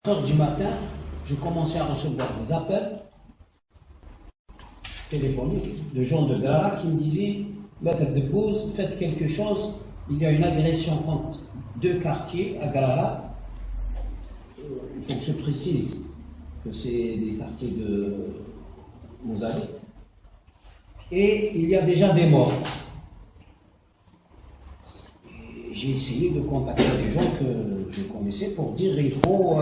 heures du matin, je commençais à recevoir des appels téléphoniques de gens de Gara qui me disaient Maître de Pause, faites quelque chose, il y a une agression contre deux quartiers à Gara. Il faut que je précise que c'est des quartiers de Moussaïd. Et il y a déjà des morts. J'ai essayé de contacter des gens que je connaissais pour dire qu'il faut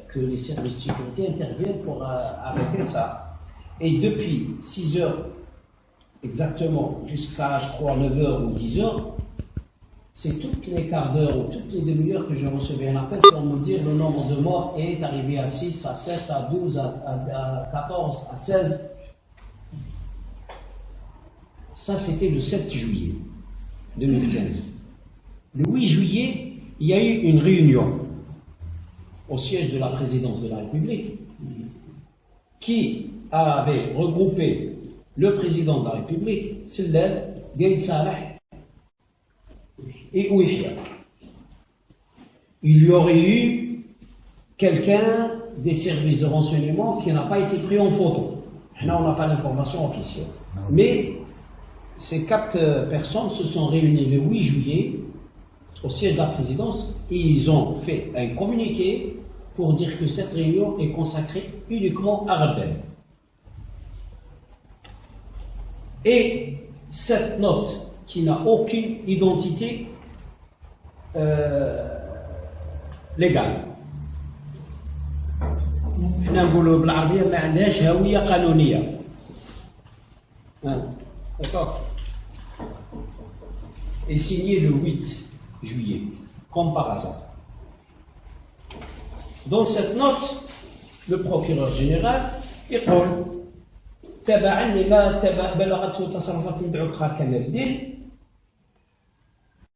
que les services de sécurité interviennent pour arrêter ça. Et depuis 6 heures exactement jusqu'à, je crois, 9 heures ou 10 heures, c'est toutes les quarts d'heure ou toutes les demi-heures que je recevais un appel pour me dire le nombre de morts est arrivé à 6, à 7, à 12, à 14, à 16. Ça, c'était le 7 juillet 2015. Le 8 juillet, il y a eu une réunion au siège de la présidence de la République qui avait regroupé le président de la République, Sellal, Gaïd Salah et Ouihia. Il y aurait eu quelqu'un des services de renseignement qui n'a pas été pris en photo. Là, on n'a pas l'information officielle. Mais ces 4 personnes se sont réunies le 8 juillet au siège de la présidence et ils ont fait un communiqué pour dire que cette réunion est consacrée uniquement à Rebelle. Et cette note qui n'a aucune identité légale. حنا نقولوا بالعربية ما عندهاش هوية قانونية. D'accord. Et signé le 8 juillet, comme par hasard. Dans cette note, le procureur général يقول تبعا لما بلغته تصرفات المدعو فخر كمال الدين.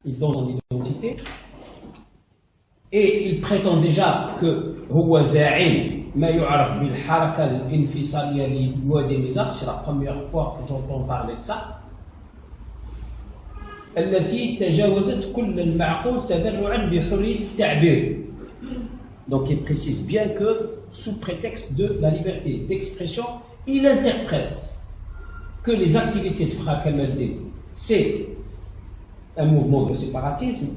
Il donne son identité et il prétend déjà que هو زعيم ما يعرف بالحركة الانفصالية لوادي النزاق. C'est la première fois que j'entends parler de ça. التي تجاوزت كل المعقول تذرعا بحرية التعبير. Donc il précise bien que sous prétexte de la liberté d'expression, il interprète que les activités de Frère Kamal Din, c'est un mouvement de séparatisme.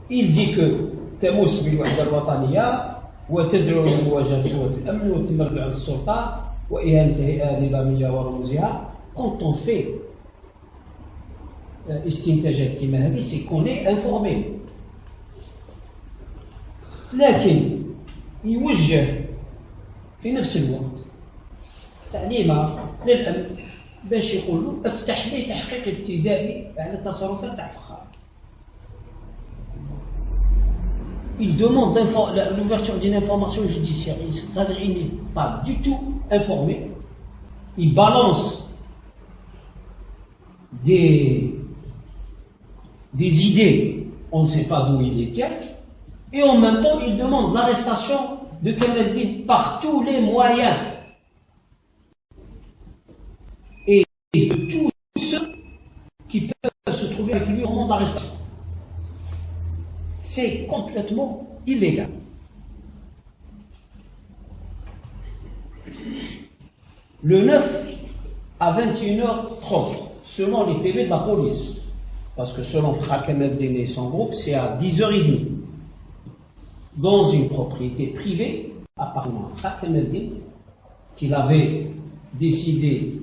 Il dit que تمس بالوحدة الوطنية وتدعو لمواجهة قوات الأمن والتمرد على السلطة وإهانة النظامية ورموزها. Quand on fait استنتاجات كما هذه, c'est qu'on est informé. لكن يوجه في نفس الوقت تعليمه للأمن باش يقول له افتح لي تحقيق ابتدائي على التصرفات تاع فخار. Il demande l'ouverture d'une information judiciaire. C'est-à-dire qu'il n'est pas du tout informé. Il balance des idées, on ne sait pas d'où il les tient, et en même temps, il demande l'arrestation de Kamal Din par tous les moyens. Et de tous ceux qui peuvent se trouver avec lui au moment d'arrestation. C'est complètement illégal. Le 9 à 21h30, selon les PV de la police, parce que selon Frère Kamal Din et son groupe, c'est à 10h30, dans une propriété privée, apparemment Frère Kamal Din, qu'il avait décidé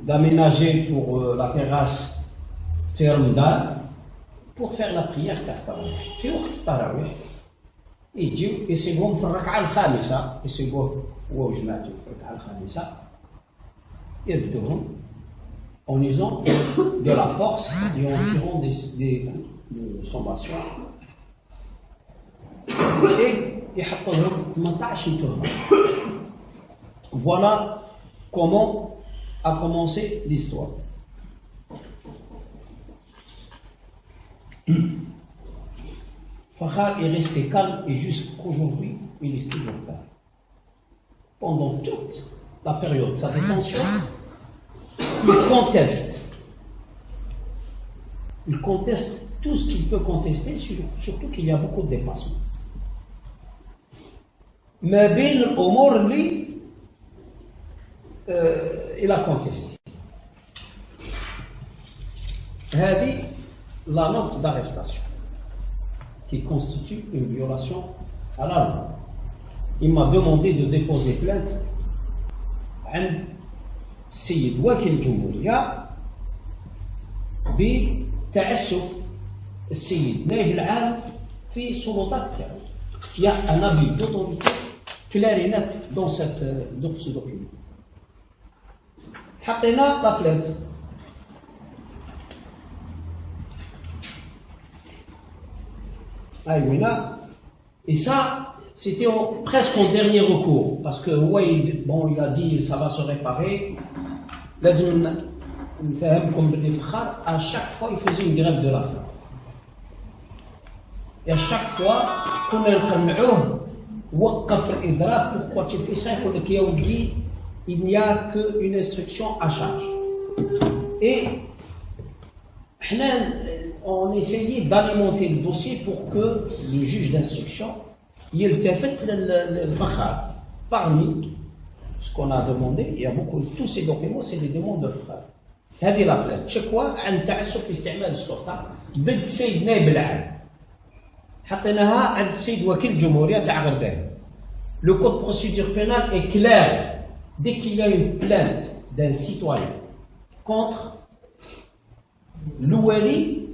d'aménager pour la terrasse Fermdal, pour faire la prière Tarawih. في وقت التراويح يجيو يسيبوهم في الركعة الخامسة، يسيبوه هو وجماعته في الركعة الخامسة، يفدوهم en usant de la force et en tirant des sommations et يحطوا لهم 18 تهمة. Voilà comment a commencé l'histoire. Fakhar est resté calme et jusqu'aujourd'hui, il est toujours calme. Pendant toute la période de sa détention, il conteste tout ce qu'il peut contester, surtout qu'il y a beaucoup de dépassements. ما بين الأمور اللي il a contesté. هذه la note d'arrestation qui constitue une violation à la loi. Il m'a demandé de déposer plainte عند السيد وكيل الجمهورية بتعسف السيد نائب العام في سلطات التعاون. Il y a un avis d'autorité clair et net dans ce document. حطينا la plainte. Et ça, c'était presque en dernier recours, parce que ouais, bon, il a dit ça va se réparer. لازم نفهمكم باللي فخار à chaque fois il faisait une grève de la faim. Et à chaque fois كنا نقنعوه وقف الإضراب. Pourquoi tu fais ça? يقول لك يا ولدي il n'y a qu'une instruction à charge. Et on essayait d'alimenter le dossier pour que le juge d'instruction يلتفت للفخار. Parmi ce qu'on a demandé, il y a beaucoup, tous ces documents, c'est des demandes de frères. هذه la plainte. شكوى عن تعسف في استعمال السلطة ضد السيد نائب العام. حطيناها عند السيد وكيل الجمهورية تاع غردان. Le code de procédure pénale est clair. Dès qu'il y a une plainte d'un citoyen contre l'ouali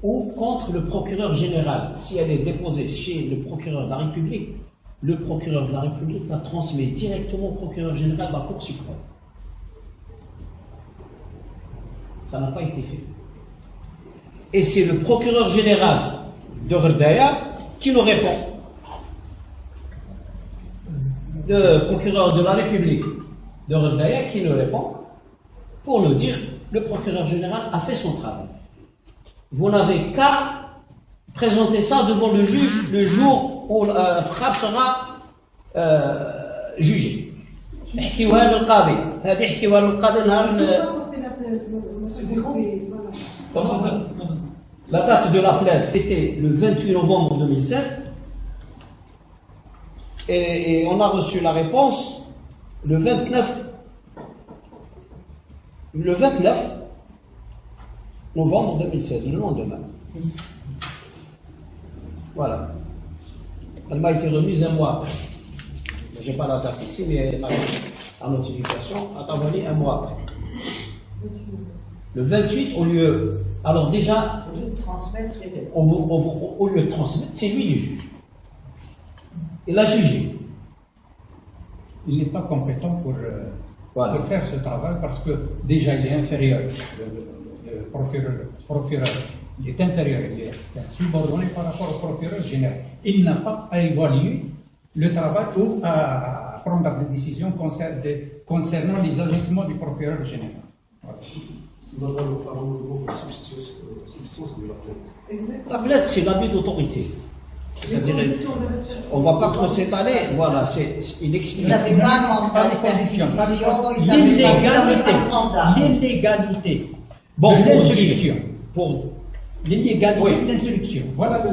ou contre le procureur général, si elle est déposée chez le procureur de la République, le procureur de la République la transmet directement au procureur général de la Cour suprême. Ça n'a pas été fait. Et c'est le procureur général de Gherdaya qui nous répond. Le procureur de la République de Gherdaya qui nous répond pour nous dire le procureur général a fait son travail. Vous n'avez qu'à présenter ça devant le juge le jour où Frab sera jugé. احكيوها للقاضي. هذه احكيوها للقاضي نهار. La date de la plainte, c'était le 28 novembre 2016. Et on a reçu la réponse le 29 novembre 2016, le lendemain. Voilà. Elle m'a été remise un mois après. Je n'ai pas la date ici, mais la notification a envoyé un mois après. Le 28, au lieu. Alors déjà, au lieu de transmettre, c'est lui le juge. Il a jugé. Il n'est pas compétent pour faire ce travail parce que déjà il est inférieur. Le procureur, il est inférieur, il est subordonné par rapport au procureur général. Il n'a pas à évaluer le travail ou à prendre des décisions concernant les agissements du procureur général. Voilà. La plainte, c'est l'abus d'autorité. C'est-à-dire, on ne va pas trop s'étaler, voilà, il explique. Vous n'avez pas un mandat de perquisition, L'illégalité. Bon, pour l'illégalité de l'instruction. Voilà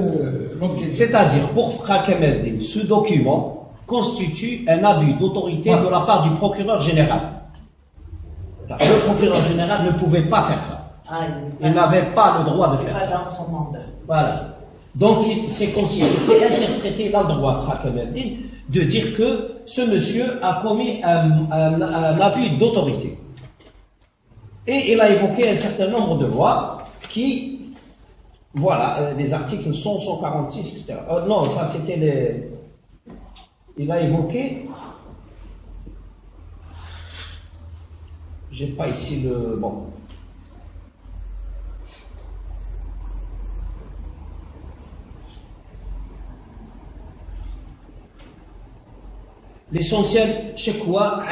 l'objet. C'est-à-dire, pour Frère Kemeldine, ce document constitue un abus d'autorité de la part du procureur général. Le procureur général ne pouvait pas faire ça. Il n'avait pas le droit de faire ça. Pas dans son mandat. Voilà. Donc, c'est interprété, il a le droit, Frère Kemeldine, de dire que ce monsieur a commis un abus d'autorité. Et il a évoqué un certain nombre de lois qui, voilà, les articles 100, 146, etc. Non, ça c'était les. Il a évoqué. J'ai pas ici le. Bon. L'essentiel, c'est quoi?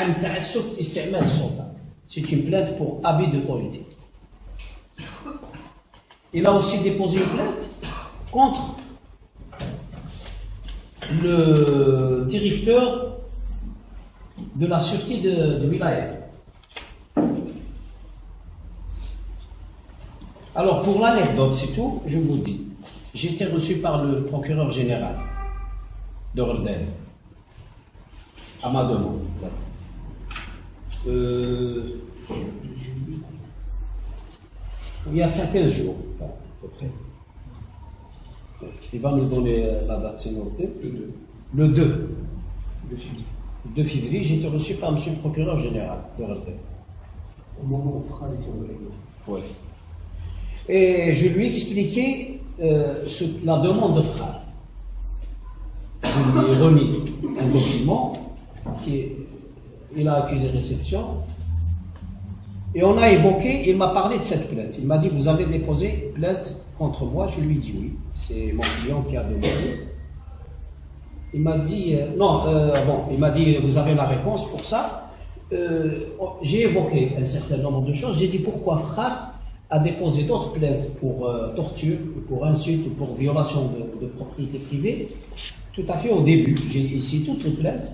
C'est une plainte pour abus d'autorité. Il a aussi déposé une plainte contre le directeur de la sûreté de Wilaya. Alors, pour l'anecdote, c'est tout, je vous dis. J'ai été reçu par le procureur général de Rodin, à ma demande. Il y a 15 jours, enfin, à peu près. Il va nous donner la date, c'est noté. Le 2 février, j'ai été reçu par M. le procureur général de Rodin. Au moment où Frère était au Grégoire. Oui. Et je lui ai expliqué la demande de Frère. Je lui ai remis un document il a accusé réception. Et on a évoqué, il m'a parlé de cette plainte. Il m'a dit, vous avez déposé plainte contre moi? Je lui ai dit oui. C'est mon client qui a demandé. Il m'a dit, il m'a dit, vous avez la réponse pour ça. J'ai évoqué un certain nombre de choses. J'ai dit, pourquoi Frère a déposé d'autres plaintes pour torture, pour insulte, pour violation de propriété privée? Tout à fait au début. J'ai ici toutes les plaintes.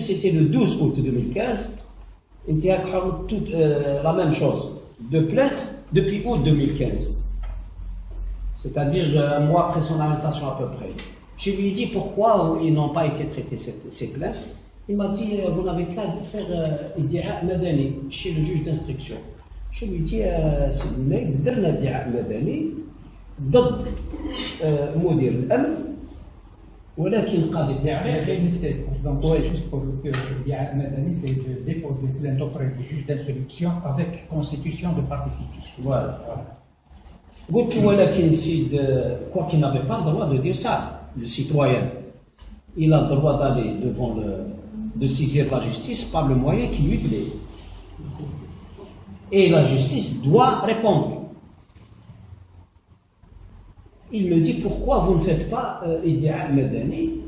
C'était le 12 août 2015. La même chose. De plaintes depuis août 2015. C'est-à-dire un mois après son arrestation à peu près. Je lui ai dit pourquoi ils n'ont pas été traités ces plaintes. Il m'a dit, vous n'avez qu'à faire iddia madani chez le juge d'instruction. Je lui ai dit, c'est le mec, درنا iddia madani ضد مدير الأمن ولكن القاضي تاعي donc c'est juste pour que l'iddia madani, c'est de déposer plainte auprès du juge d'instruction avec constitution de partie civile. Voilà. قلت ولكن السيد quoi qu'il n'avait pas le droit de dire ça, le citoyen. Il a le droit d'aller de saisir la justice par le moyen qui lui plaît. Et la justice doit répondre. Il me dit, pourquoi vous ne faites pas iddia madani?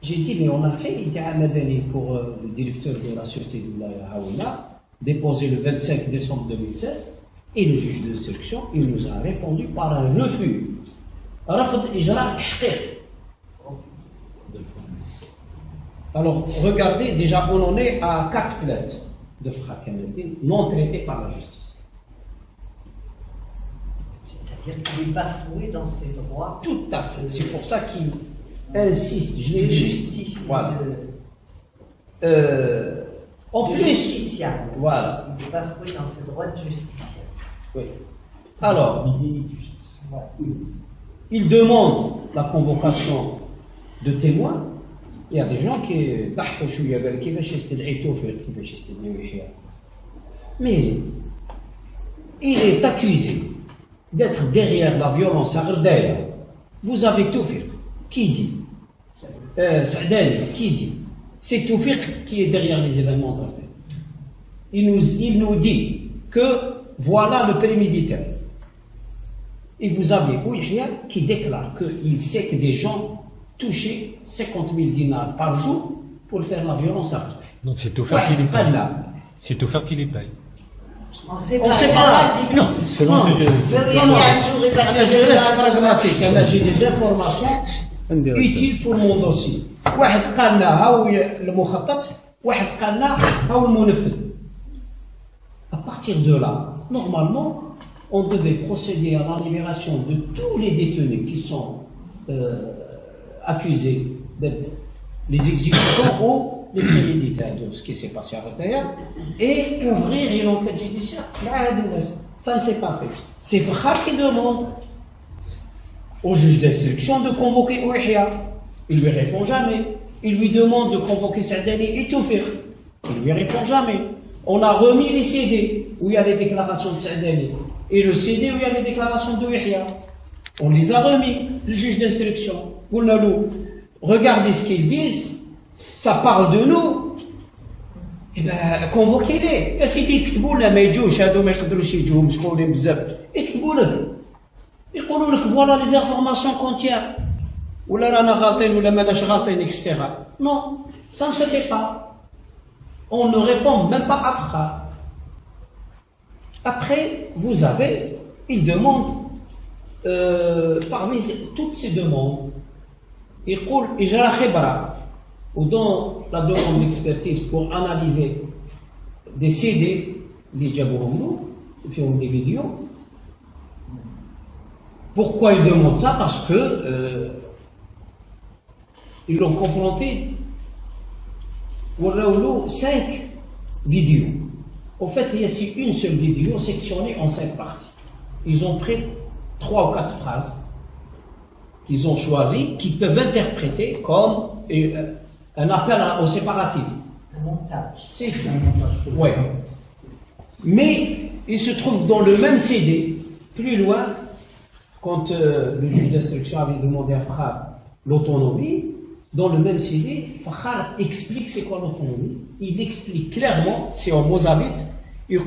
J'ai dit, mais on a fait iddia madani pour le directeur de la sûreté de la Hawila, déposé le 25 décembre 2016, et le juge d'instruction, il nous a répondu par un refus. رفض إجراء تحقيق. Alors, regardez, déjà, on en est à 4 plaintes de Frère Kamaldine non traitées par la justice. C'est-à-dire qu'il est bafoué dans ses droits. Tout à fait. C'est pour ça qu'il insiste. Je l'ai justifie. Voilà. En plus, justiciable. Voilà. Il est bafoué dans ses droits de justiciable. Oui. Alors, il demande la convocation de témoins. Il y a des gens qui mais il est accusé d'être derrière la violence à Gherdaya. Vous avez Toufik qui dit Saadani qui dit c'est Toufik qui est derrière les événements de Gherdaya. Il nous dit que voilà le préméditeur. Et vous avez Ouihia qui déclare qu'il sait que des gens touchaient 50 000 dinars par jour pour faire la violence à eux. Donc c'est tout faire qui les paye. C'est tout faire qui les paye. On ne sait On pas. sait pas. Non, selon ce que je reste pragmatique. J'ai des informations utiles pour mon dossier. واحد قال لنا هاو المخطط، واحد قال لنا هاو المنفذ. À partir de là, normalement, on devait procéder à la libération de tous les détenus qui sont accusés d'être les exécutants ou les préméditeurs de ce qui s'est passé à Gherdaya et ouvrir une enquête judiciaire. Ça ne s'est pas fait. C'est Fakhar qui demande au juge d'instruction de convoquer Ouihia. Il ne lui répond jamais. Il lui demande de convoquer Saadani et Toufik. Il ne lui répond jamais. On a remis les CD où il y a les déclarations de Saadani et le CD où il y a les déclarations de Ouihia. On les a remis, le juge d'instruction. Regardez ce qu'ils disent, ça parle de nous. Eh bien, convoquez-les. يا سيدي يكتبوا لنا ما يجوش هادو ما يقدروش يجوا مشغولين بزاف. يكتبوا لك. يقولوا لك voilà les informations qu'on tient. ولا رانا غالطين ولا ماناش غالطين etc. Non, ça ne se fait pas. On ne répond même pas à Frère. Après, vous avez, il demande, parmi toutes ces demandes, il dit إجراء خبرة ou dans la demande d'expertise pour analyser des CD اللي جابوهم له فيهم des vidéos Pourquoi ils demandent ça? Parce que ils l'ont confronté au 5 vidéos. En fait, il y a une seule vidéo sectionnée en 5 parties. Ils ont pris 3 ou 4 phrases qu'ils ont choisies, qui peuvent interpréter comme un appel au séparatisme. Un montage. C'est un montage. Oui. Mais il se trouve dans le même CD, plus loin, quand le juge d'instruction avait demandé à Fakhar l'autonomie, dans le même CD, Fakhar explique c'est quoi l'autonomie. Il explique clairement, c'est en Mozambique, il dit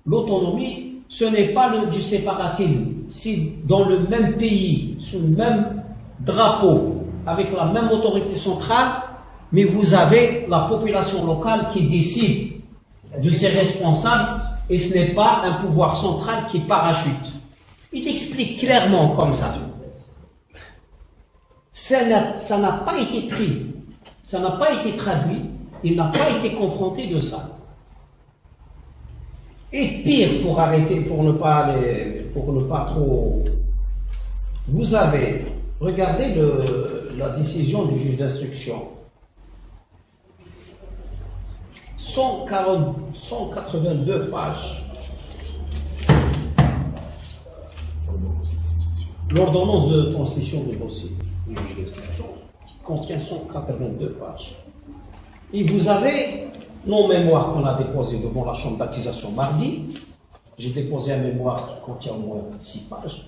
l'autonomie, ce n'est pas du séparatisme. Si dans le même pays, sous le même drapeau, avec la même autorité centrale, mais vous avez la population locale qui décide de ses responsables et ce n'est pas un pouvoir central qui parachute. Il explique clairement comme ça. Ça n'a pas été pris, ça n'a pas été traduit, il n'a pas été confronté de ça. Et pire, pour arrêter, pour ne pas trop... Vous avez, regardez la décision du juge d'instruction. 182 pages. L'ordonnance de transmission du dossier du juge d'instruction qui contient 182 pages. Et vous avez nos mémoires qu'on a déposées devant la chambre d'accusation mardi. J'ai déposé un mémoire qui contient au moins 6 pages.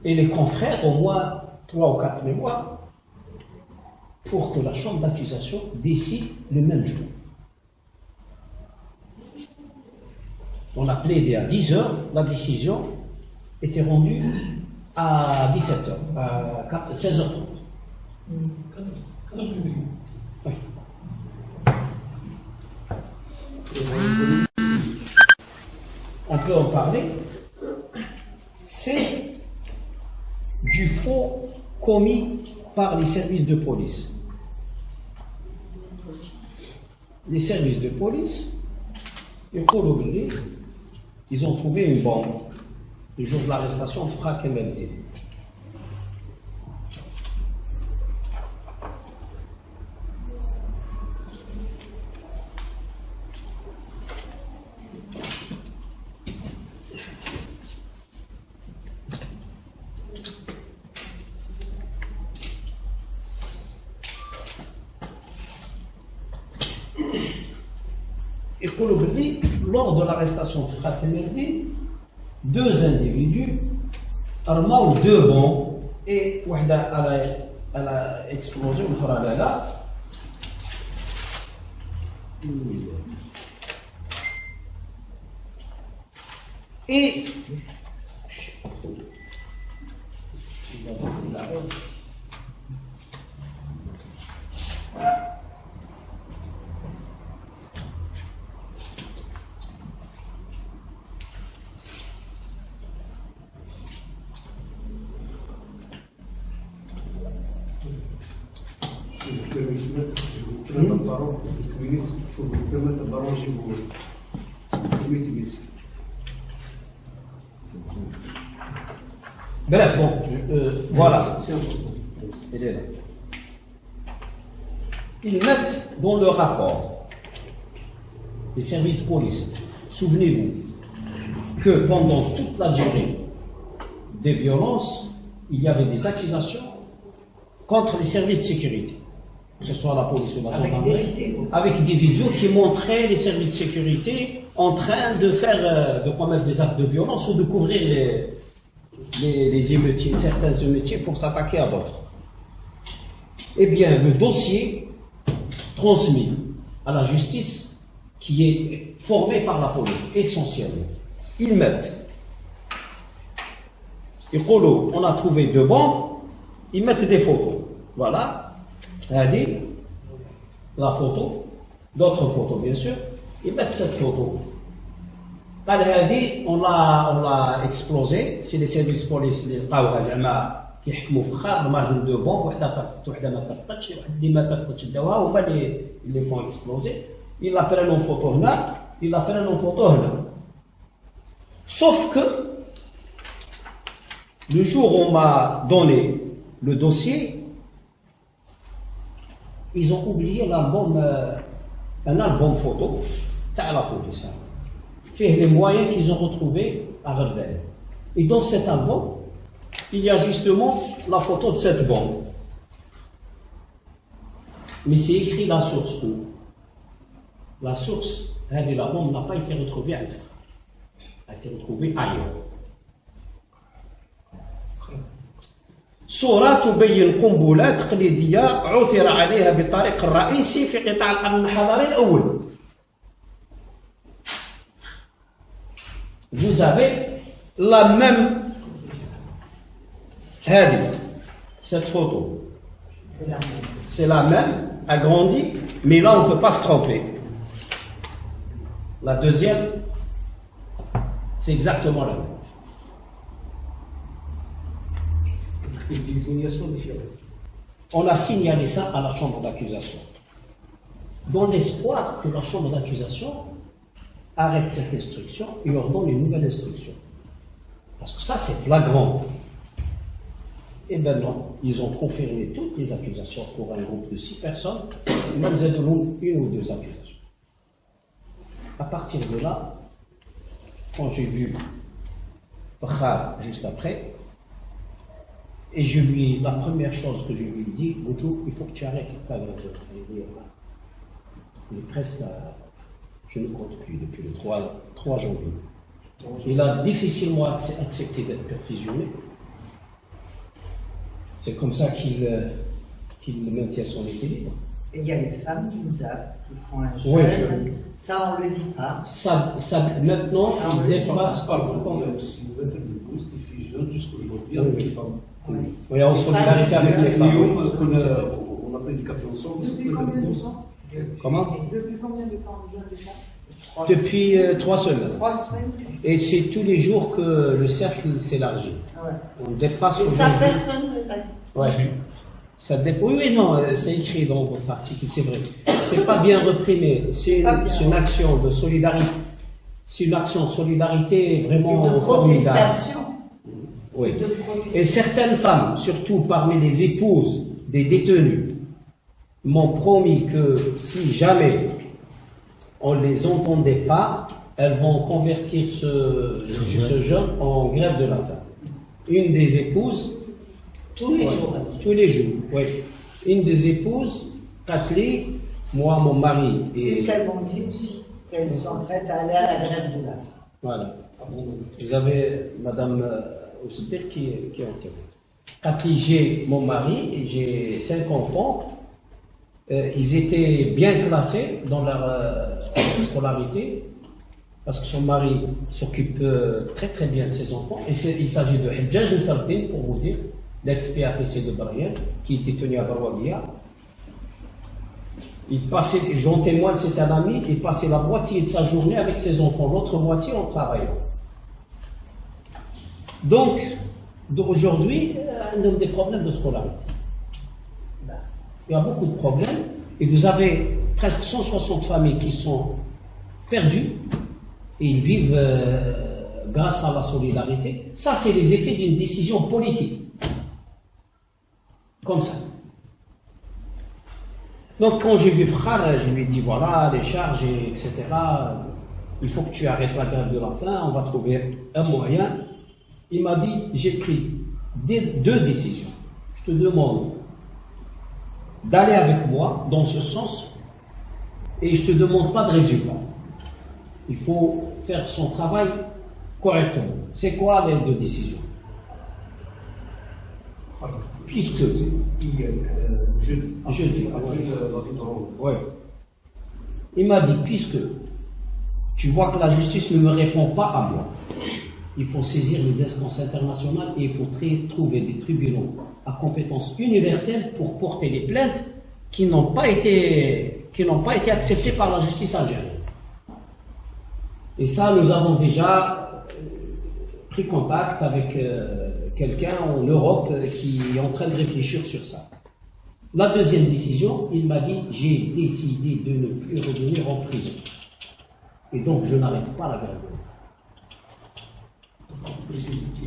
Et les confrères, au moins 3 ou 4 mémoires, pour que la chambre d'accusation décide le même jour. On a plaidé à 10 h, la décision était rendue à 17 h, à 16 h 30. Oui. On peut en parler. C'est du faux commis par les services de police. Les services de police, ils ont trouvé une bombe le jour de l'arrestation de Frak MLD. Lors de l'arrestation de Frak MLD, 2 individus armaient 2 bombes et elle a explosé une là. Et bref, bon, voilà. Elle est là. Ils mettent dans le rapport les services de police. Souvenez-vous que pendant toute la durée des violences, il y avait des accusations contre les services de sécurité, que ce soit la police ou la gendarmerie, avec des vidéos qui montraient les services de sécurité en train de commettre des actes de violence ou de couvrir les émeutiers, certains émeutiers pour s'attaquer à d'autres. Eh bien, le dossier transmis à la justice, qui est formé par la police, essentiellement, ils mettent, on a trouvé 2 bombes, ils mettent des photos. Voilà, la photo, d'autres photos bien sûr, ils mettent cette photo. On l'a explosé, c'est les services de police qui لقاوها زعما كيحكموا في خار مارجن دو بومب وحده طفت وحده ما طفتش واحد اللي ما طفتش داوها هما اللي فون اكسبلوزي. Il a pris une photo هنا, il a pris une photo هنا. Sauf que Le jour où on m'a donné le dossier, ils ont oublié l'album, un album photo, t'as la police, fait les moyens qu'ils ont retrouvés à Rebelle. Et dans cet album, il y a justement la photo de cette bombe. Mais c'est écrit la source où la source, la bombe n'a pas été retrouvée à Ifra. Elle a été retrouvée ailleurs. صورة تبين قنبلة تقليدية عثر عليها بالطريق الرئيسي في قطاع القرن الحضاري الأول. Vous avez la même هذه cette photo. C'est la même, agrandie, mais là on ne peut pas se tromper. La deuxième, c'est exactement la même. Des désignations différentes. On a signalé ça à la chambre d'accusation, dans l'espoir que la chambre d'accusation arrête cette instruction et leur donne une nouvelle instruction. Parce que ça, c'est flagrant. Eh bien non, ils ont confirmé toutes les accusations pour un groupe de 6 personnes, même une ou deux accusations. À partir de là, quand j'ai vu Bakhar juste après, et la première chose que je lui ai dit, Boutou, il faut que tu arrêtes ta grève de travail. Il est presque, je ne compte plus, depuis le 3 janvier. Il a difficilement accepté d'être perfusionné. C'est comme ça qu'il maintient son équilibre. Et il y a les femmes du MUSAP qui font un jeûne. Ça, on ne le dit pas. Ça maintenant, il dépasse pas le temps. Si vous êtes le boost qui fait jeune jusqu'aujourd'hui avec les femmes. Oui, en solidarité avec les femmes. On a pris du café ensemble. Depuis combien de temps? Comment? Depuis combien de temps vous avez ça? Depuis 3 semaines. 3 semaines. Et c'est tous les jours que le cercle s'élargit. Ouais. On dépasse. Et ça, personne ne l'a dit. Ouais. Oui, non, c'est écrit dans votre article, c'est vrai. C'est pas bien reprimé. C'est une action de solidarité. C'est une action de solidarité vraiment Et de formidable. protestation. Oui. Et certaines femmes, surtout parmi les épouses des détenus, m'ont promis que si jamais on ne les entendait pas, elles vont convertir ce jeûne en grève de la faim. Une des épouses, Tous les jours. tous les jours, oui. Une des épouses, Katli, moi, mon mari. C'est ce qu'elles m'ont dit aussi, qu'elles sont prêtes à aller à la grève de la faim. Voilà. Vous avez Madame Oster qui est enterrée. Katli, j'ai mon mari et j'ai 5 enfants. Ils étaient bien classés dans leur scolarité parce que son mari s'occupe très très bien de ses enfants. Et il s'agit de Hidjaj Sardin, pour vous dire, l'ex-PAPC de Barrière, qui était tenu à Barwabia. J'en témoigne, c'est un ami, il passait la moitié de sa journée avec ses enfants, l'autre moitié en travaillant. Donc aujourd'hui, on a des problèmes de scolarité. Il y a beaucoup de problèmes, et vous avez presque 160 familles qui sont perdues, et ils vivent grâce à la solidarité. Ça, c'est les effets d'une décision politique. Comme ça. Donc, quand j'ai vu Frère, je lui ai dit voilà, les charges, etc. Il faut que tu arrêtes la grève de la faim, on va trouver un moyen. Il m'a dit j'ai pris 2 décisions. Je te demande d'aller avec moi dans ce sens et je ne te demande pas de résultat. Il faut faire son travail correctement. C'est quoi les 2 décisions? Puisque jeudi, ouais. Il m'a dit puisque tu vois que la justice ne me répond pas à moi, il faut saisir les instances internationales et il faut trouver des tribunaux à compétence universelle pour porter les plaintes qui n'ont pas été acceptées par la justice algérienne. Et ça, nous avons déjà pris contact avec quelqu'un en Europe qui est en train de réfléchir sur ça. La deuxième décision, il m'a dit j'ai décidé de ne plus revenir en prison. Et donc je n'arrête pas la grève.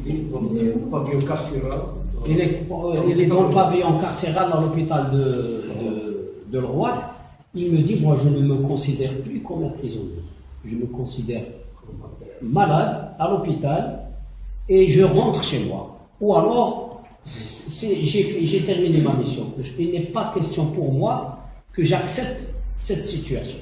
Il est dans le pavillon carcéral. Il est dans le pavillon carcéral à l'hôpital de Leroy. Il me dit, moi je ne me considère plus comme un prisonnier. Je me considère malade à l'hôpital et je rentre chez moi. Ou alors, j'ai terminé ma mission. Il n'est pas question pour moi que j'accepte cette situation.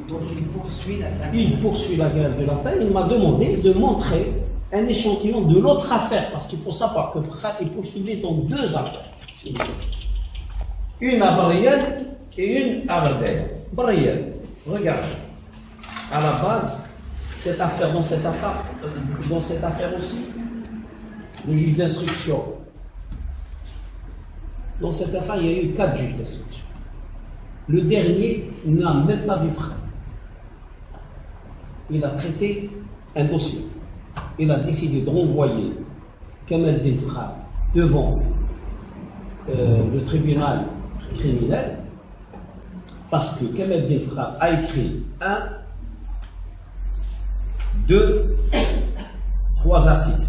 Donc il poursuit la grève. Il poursuit la grève de la faim. Il m'a demandé de montrer un échantillon de l'autre affaire, parce qu'il faut savoir que Frakhat est poursuivi dans 2 affaires. Une à Brielle et une à Ardèche. Brielle, regarde, à la base, dans cette affaire aussi, le juge d'instruction. Dans cette affaire, il y a eu 4 juges d'instruction. Le dernier n'a même pas vu Frakhat. Il a traité un dossier. Il a décidé de renvoyer Kamel Frakhat devant le tribunal criminel parce que Kamel Frakhat a écrit 1, 2, 3 articles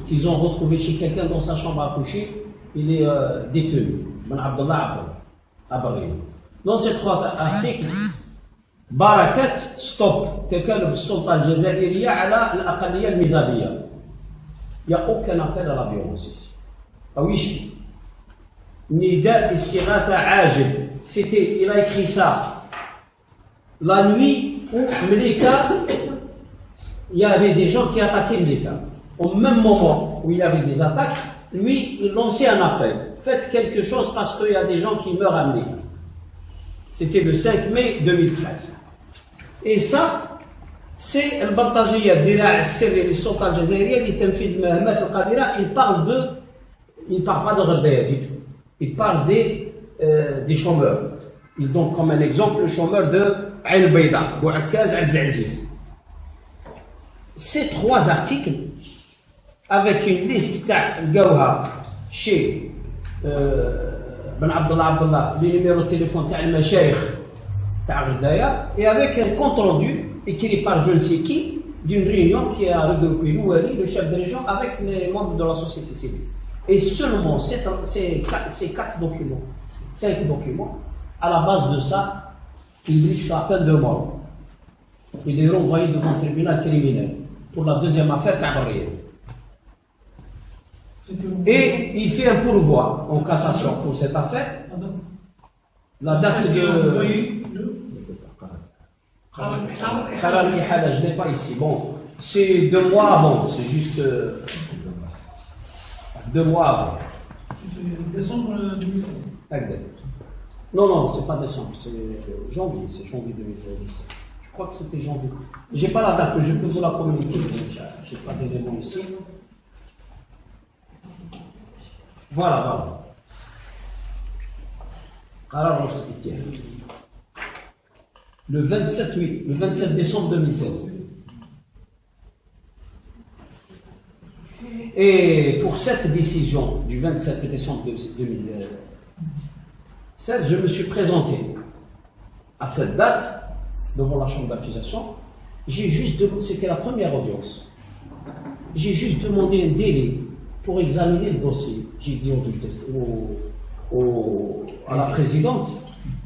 qu'ils ont retrouvé chez quelqu'un dans sa chambre à coucher. Il est détenu, Ben Abdallah Abari. Dans ces 3 articles, بركة ستوب تكالب السلطة الجزائرية على الأقلية المزابية. Il n'y a aucun appel à la violence ici. Ah oui, نداء استغاثة عاجل. Il a écrit ça la nuit où Mlika, il y avait des gens qui attaquaient Mlika. Au même moment où il y avait des attaques, lui, il lançait un appel. Faites quelque chose parce qu'il y a des gens qui meurent à Mlika. C'était le 5 mai 2013. Et ça, c'est le Baltajiyya Dira'a Sirri للسلطة الجزائرية لتنفيذ المهمات القادرة. Il parle pas de rebelles du tout. Il parle des chômeurs. Il donne comme un exemple le chômeur de Aïn Bayda, Bouakaz Abdelaziz. Ces 3 articles, avec une liste Gawha chez Ben Abdallah, les numéros de téléphone de Mashayikh et avec un compte rendu écrit par je ne sais qui d'une réunion qui a regroupé Louari, le chef de région, avec les membres de la société civile. Et seulement ces 4 documents, 5 documents, à la base de ça, il risque à peine de mort. Il est renvoyé devant le tribunal criminel pour la 2e affaire Tabarrière. Et il fait un pourvoi en cassation pour cette affaire. La date de Karali Hala, je ne l'ai pas ici. Bon, c'est 2 mois avant, c'est juste 2 mois avant. Décembre 2016. Non, c'est pas décembre, c'est janvier, c'est janvier 2017. Je crois que c'était janvier. J'ai pas la date, mais je peux vous la communiquer. J'ai pas d'éléments ici. Voilà. Alors, on se dit, le 27 décembre 2016. Et pour cette décision du 27 décembre 2016, je me suis présenté à cette date devant la chambre d'accusation. C'était la première audience. J'ai juste demandé un délai pour examiner le dossier. J'ai dit à la présidente,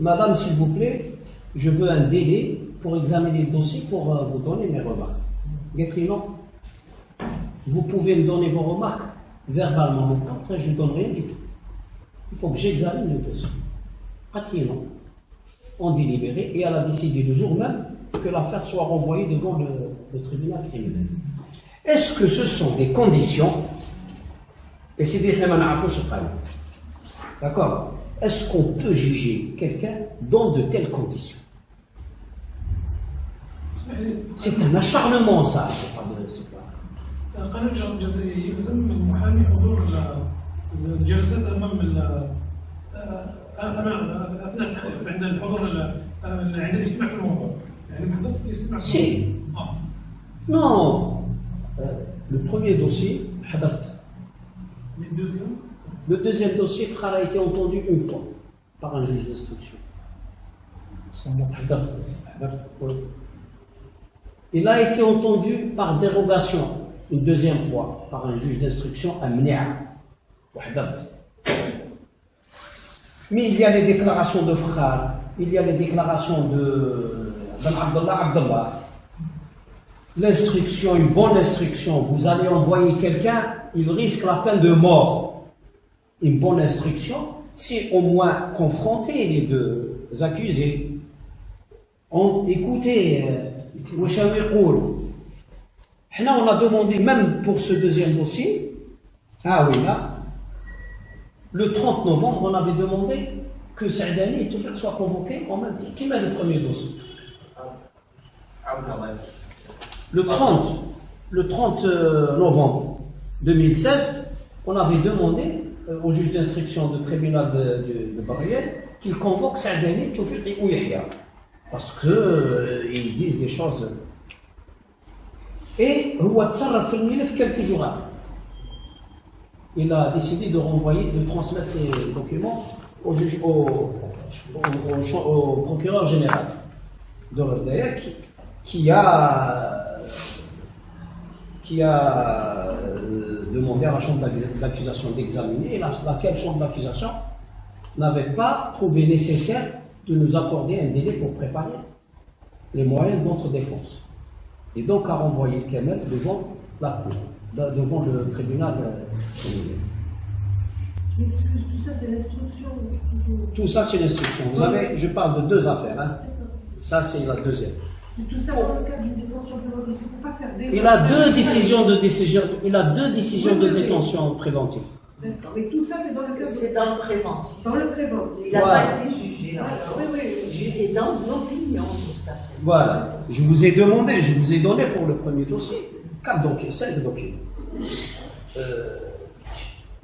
Madame, s'il vous plaît, je veux un délai pour examiner le dossier pour vous donner mes remarques. Elle a dit non. Vous pouvez me donner vos remarques verbalement, mais après je ne donne rien du tout. Il faut que j'examine le dossier. Tranquillement, on délibéré et elle a décidé le jour même que l'affaire soit renvoyée devant le tribunal criminel. Est-ce que ce sont des conditions? Et c'est des d'accord? Est-ce qu'on peut juger quelqu'un dans de telles conditions? C'est un acharnement, ça. قانون الجزائري يلزم المحامي حضور الجلسات امام اثناء التحقيق عند الحضور عند الاستماع في الموضوع. يعني حضرت في الاستماع في الموضوع. Non. Le premier dossier, le deuxième dossier, Frère a été entendu une fois par un juge d'instruction. Il a été entendu par dérogation, une deuxième fois, par un juge d'instruction à Mni'a. Mais il y a les déclarations de frères, il y a les déclarations de Abdallah. L'instruction, une bonne instruction, vous allez envoyer quelqu'un, il risque la peine de mort. Une bonne instruction, c'est au moins confronter les deux accusés. Écoutez, on a demandé, même pour ce deuxième dossier, ah oui, là, le 30 novembre, on avait demandé que Saadani et Toufik soient convoqués en même temps. Qui met le premier dossier? Le 30 novembre 2016, on avait demandé au juge d'instruction du tribunal de Bariel qu'il convoque Saadani, Toufik et Yahya. Parce qu'ils disent des choses. Et quelques jours après, il a décidé de renvoyer, de transmettre les documents au procureur général de Rafdaya qui a demandé à la chambre d'accusation d'examiner, et laquelle chambre d'accusation n'avait pas trouvé nécessaire de nous accorder un délai pour préparer les moyens de notre défense. Et donc a renvoyé le Kamel devant la cour, devant le tribunal. Tout ça, c'est l'instruction. Tout ça, c'est l'instruction. Vous avez, je parle de deux affaires. Hein. Ça, c'est la deuxième. Tout ça, dans le cadre d'une détention préventive, il ne faut pas faire des... Il a deux décisions de détention préventive. D'accord. Mais tout ça, c'est dans le cadre... C'est dans le préventif. Dans le préventif. Il n'a pas été jugé. Oui, oui. Et dans l'opinion jusqu'à présent. Voilà. Je vous ai demandé, je vous ai donné pour le premier dossier 4 documents, 5 documents.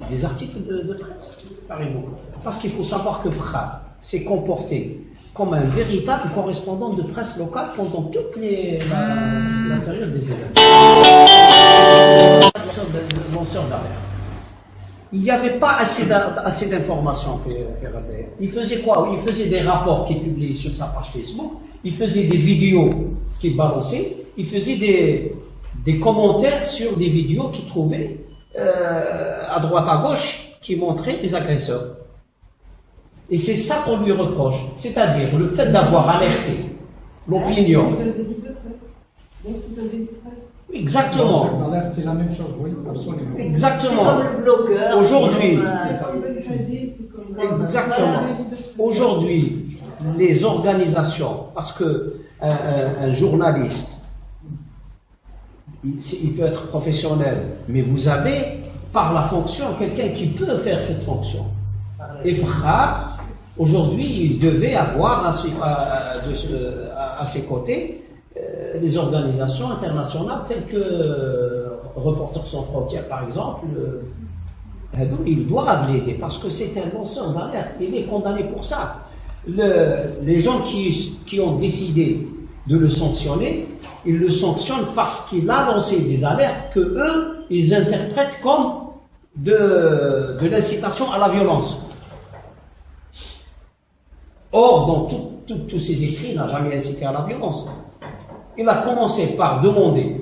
Des articles de presse, par exemple. Parce qu'il faut savoir que Fra s'est comporté comme un véritable correspondant de presse locale pendant toute la période des événements. Lanceur d'alerte. Il n'y avait pas assez d'informations. Il faisait quoi? Il faisait des rapports qu'il publiait sur sa page Facebook, il faisait des vidéos qu'il balançait, il faisait des commentaires sur des vidéos qu'il trouvait à droite à gauche qui montraient des agresseurs. Et c'est ça qu'on lui reproche, c'est-à-dire le fait d'avoir alerté l'opinion. Exactement. C'est la même chose, oui, absolument. Exactement. C'est comme le blogueur. Aujourd'hui, exactement. Aujourd'hui, les organisations, parce que un journaliste, il peut être professionnel, mais vous avez par la fonction quelqu'un qui peut faire cette fonction. Et Fra, aujourd'hui, il devait avoir à ses côtés les organisations internationales telles que Reporters sans frontières, par exemple. Ils doivent l'aider parce que c'est un lanceur d'alerte. Il est condamné pour ça. Les gens qui ont décidé de le sanctionner, ils le sanctionnent parce qu'il a lancé des alertes que eux, ils interprètent comme de l'incitation à la violence. Or, dans tous ses écrits, il n'a jamais incité à la violence. Il a commencé par demander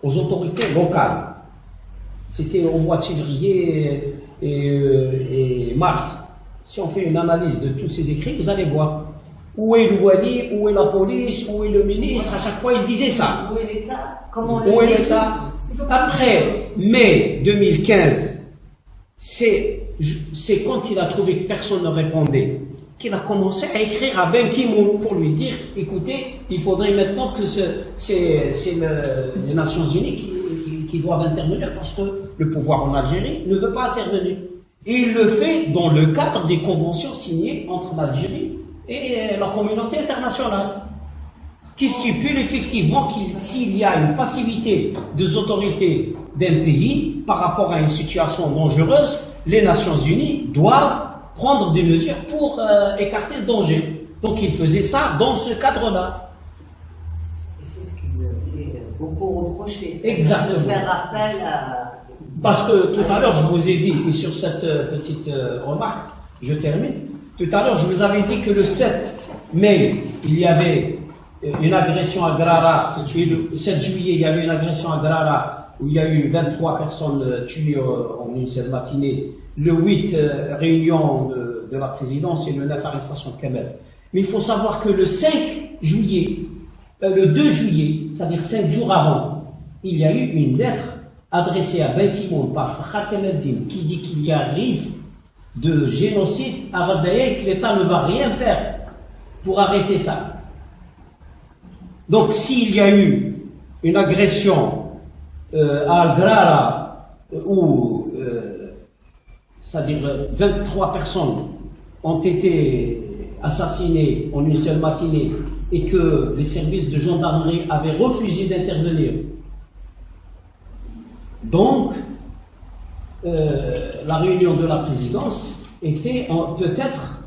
aux autorités locales, c'était au mois de février et mars, si on fait une analyse de tous ces écrits, vous allez voir où est le wali, où est la police, où est le ministre, à chaque fois il disait ça. Où est l'État? Où est l'État? Après mai 2015, c'est quand il a trouvé que personne ne répondait, qu'il a commencé à écrire à Ben Ki-moon pour lui dire, écoutez, il faudrait maintenant que c'est les Nations Unies qui doivent intervenir parce que le pouvoir en Algérie ne veut pas intervenir. Et il le fait dans le cadre des conventions signées entre l'Algérie et la communauté internationale, qui stipule effectivement que s'il y a une passivité des autorités d'un pays par rapport à une situation dangereuse, les Nations Unies doivent prendre des mesures pour écarter le danger. Donc il faisait ça dans ce cadre-là. C'est ce qui est beaucoup reproché. Exactement. De faire appel à... Parce que tout à l'heure, je vous ai dit, et sur cette petite remarque, je termine. Tout à l'heure, je vous avais dit que le 7 mai, il y avait une agression à Grara. Le 7 juillet, il y a eu une agression à Grara où il y a eu 23 personnes tuées en une seule matinée. Le 8, réunion de la présidence, et le 9, arrestation de Kamel. Mais il faut savoir que le 5 juillet, le 2 juillet, c'est-à-dire 5 jours avant, il y a eu une lettre adressée à Ben Ki-moon par Khatem el-Din qui dit qu'il y a risque de génocide à Radaya et que l'État ne va rien faire pour arrêter ça. Donc s'il y a eu une agression à Al-Grara où c'est-à-dire 23 personnes ont été assassinées en une seule matinée et que les services de gendarmerie avaient refusé d'intervenir. Donc, la réunion de la présidence était peut-être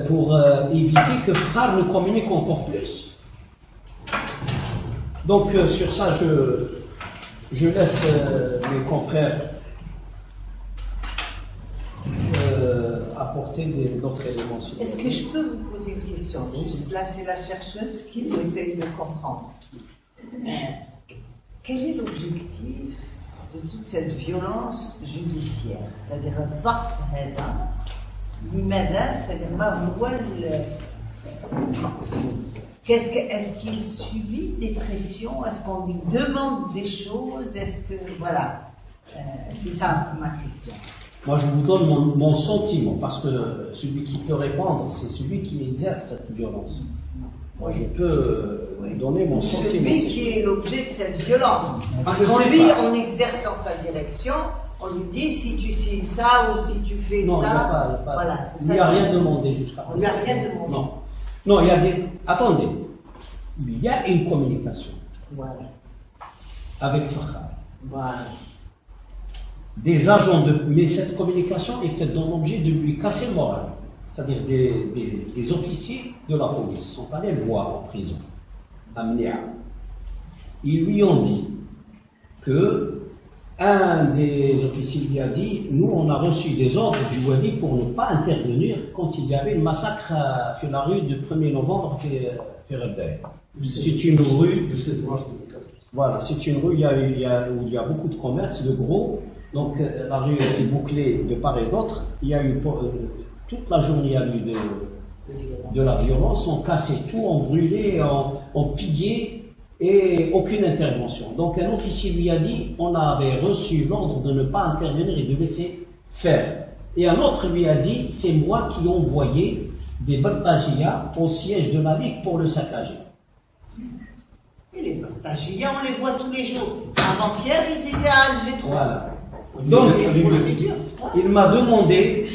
pour éviter que Frère ne communique encore plus. Donc, sur ça, je laisse mes confrères apporter d'autres éléments. Est-ce que je peux vous poser une question? Juste là, c'est la chercheuse qui essaye de comprendre. Quel est l'objectif de toute cette violence judiciaire? C'est-à-dire, c'est-à-dire, est-ce qu'il subit des pressions? Est-ce qu'on lui demande des choses? Est-ce que, voilà, c'est ça ma question. Moi, je vous donne mon sentiment, parce que celui qui peut répondre, c'est celui qui exerce cette violence. Moi, je peux donner mon sentiment. Celui qui est l'objet de cette violence. Parce que lui, en exerçant sa direction, on lui dit si tu signes ça ou si tu fais non, ça. Voilà, c'est ça. Il n'y a rien demandé jusqu'à présent. On lui a rien demandé. Non. Non, il y a des. Attendez. Il y a une communication. Voilà. Avec Farhad. Voilà. Des agents de. Mais cette communication est faite dans l'objet de lui casser le moral. C'est-à-dire des officiers de la police sont allés le voir en prison, à Mnia. Ils lui ont dit que un des officiers lui a dit « Nous, on a reçu des ordres du Wali pour ne pas intervenir quand il y avait le massacre sur la rue du 1er novembre Ferreday. C'est une rue... Voilà, c'est une rue où il y a beaucoup de commerces, de gros. Donc la rue était bouclée de part et d'autre. Il y a eu... toute la journée, il y a eu de la violence. On cassait tout, on brûlait, on pillait. Et aucune intervention. Donc un officier lui a dit on avait reçu l'ordre de ne pas intervenir et de laisser faire. Et un autre lui a dit c'est moi qui ai envoyé des Bartajia au siège de la Ligue pour le saccager. Et les Bartajia, on les voit tous les jours. Avant-hier, ils étaient à Alger 3. Voilà. Donc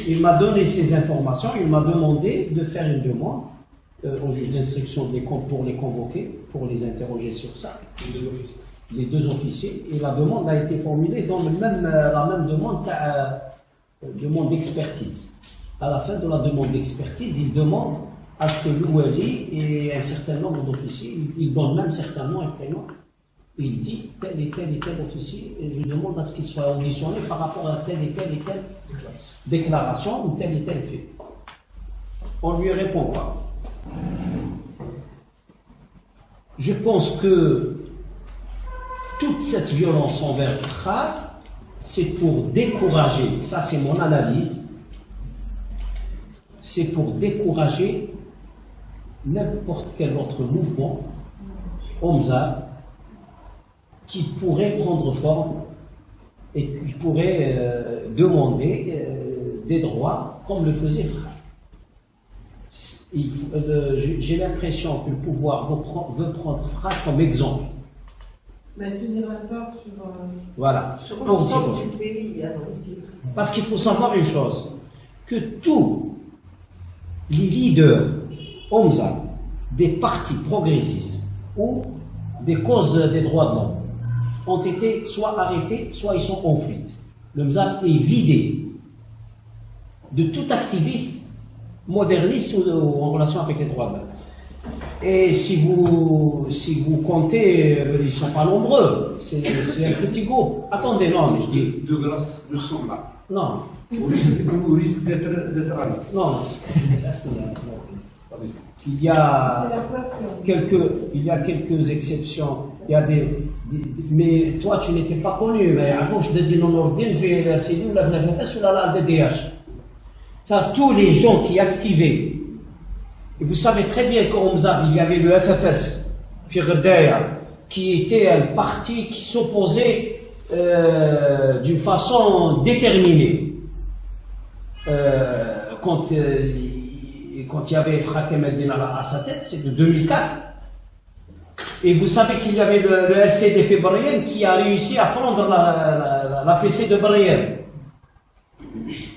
il m'a donné ces informations, il m'a demandé de faire une demande au juge d'instruction pour les convoquer, pour les interroger sur ça. Les deux officiers. Et la demande a été formulée dans la même demande d'expertise. À la fin de la demande d'expertise, il demande à ce que l'Ouali et un certain nombre d'officiers, il donne même certains noms et prénoms, il dit tel et tel et tel officier, et je demande à ce qu'il soit auditionné par rapport à telle et telle déclaration ou tel et tel fait. On ne lui répond pas. Je pense que toute cette violence envers Khar, c'est pour décourager, ça c'est mon analyse, c'est pour décourager n'importe quel autre mouvement, Omza, qui pourrait prendre forme et qui pourrait demander des droits comme le faisait Khar. J'ai l'impression que le pouvoir veut prendre Frère comme exemple. Mais tu n'es pas sur... Voilà. Sur l'ensemble du pays. Parce qu'il faut savoir une chose, que tous les leaders Omza des partis progressistes ou des causes des droits de l'homme ont été soit arrêtés, soit ils sont en fuite. Le Mzab est vidé de tout activiste moderniste ou en relation avec les droits de l'homme. Et si vous comptez, ils ne sont pas nombreux, c'est un petit groupe. Attendez, non, mais je dis... De grâce, nous sommes là. Non. Au risque d'être arrêtés. Non. il y a quelques exceptions. Il y a mais toi, tu n'étais pas connu. Mais avant, je te dis non, tous les gens qui activaient, et vous savez très bien qu'au Mzab, il y avait le FFS, qui était un parti qui s'opposait d'une façon déterminée. Quand il y avait Frakem Medina à sa tête, c'est de 2004. Et vous savez qu'il y avait le LCD février qui a réussi à prendre la PC de Brienne.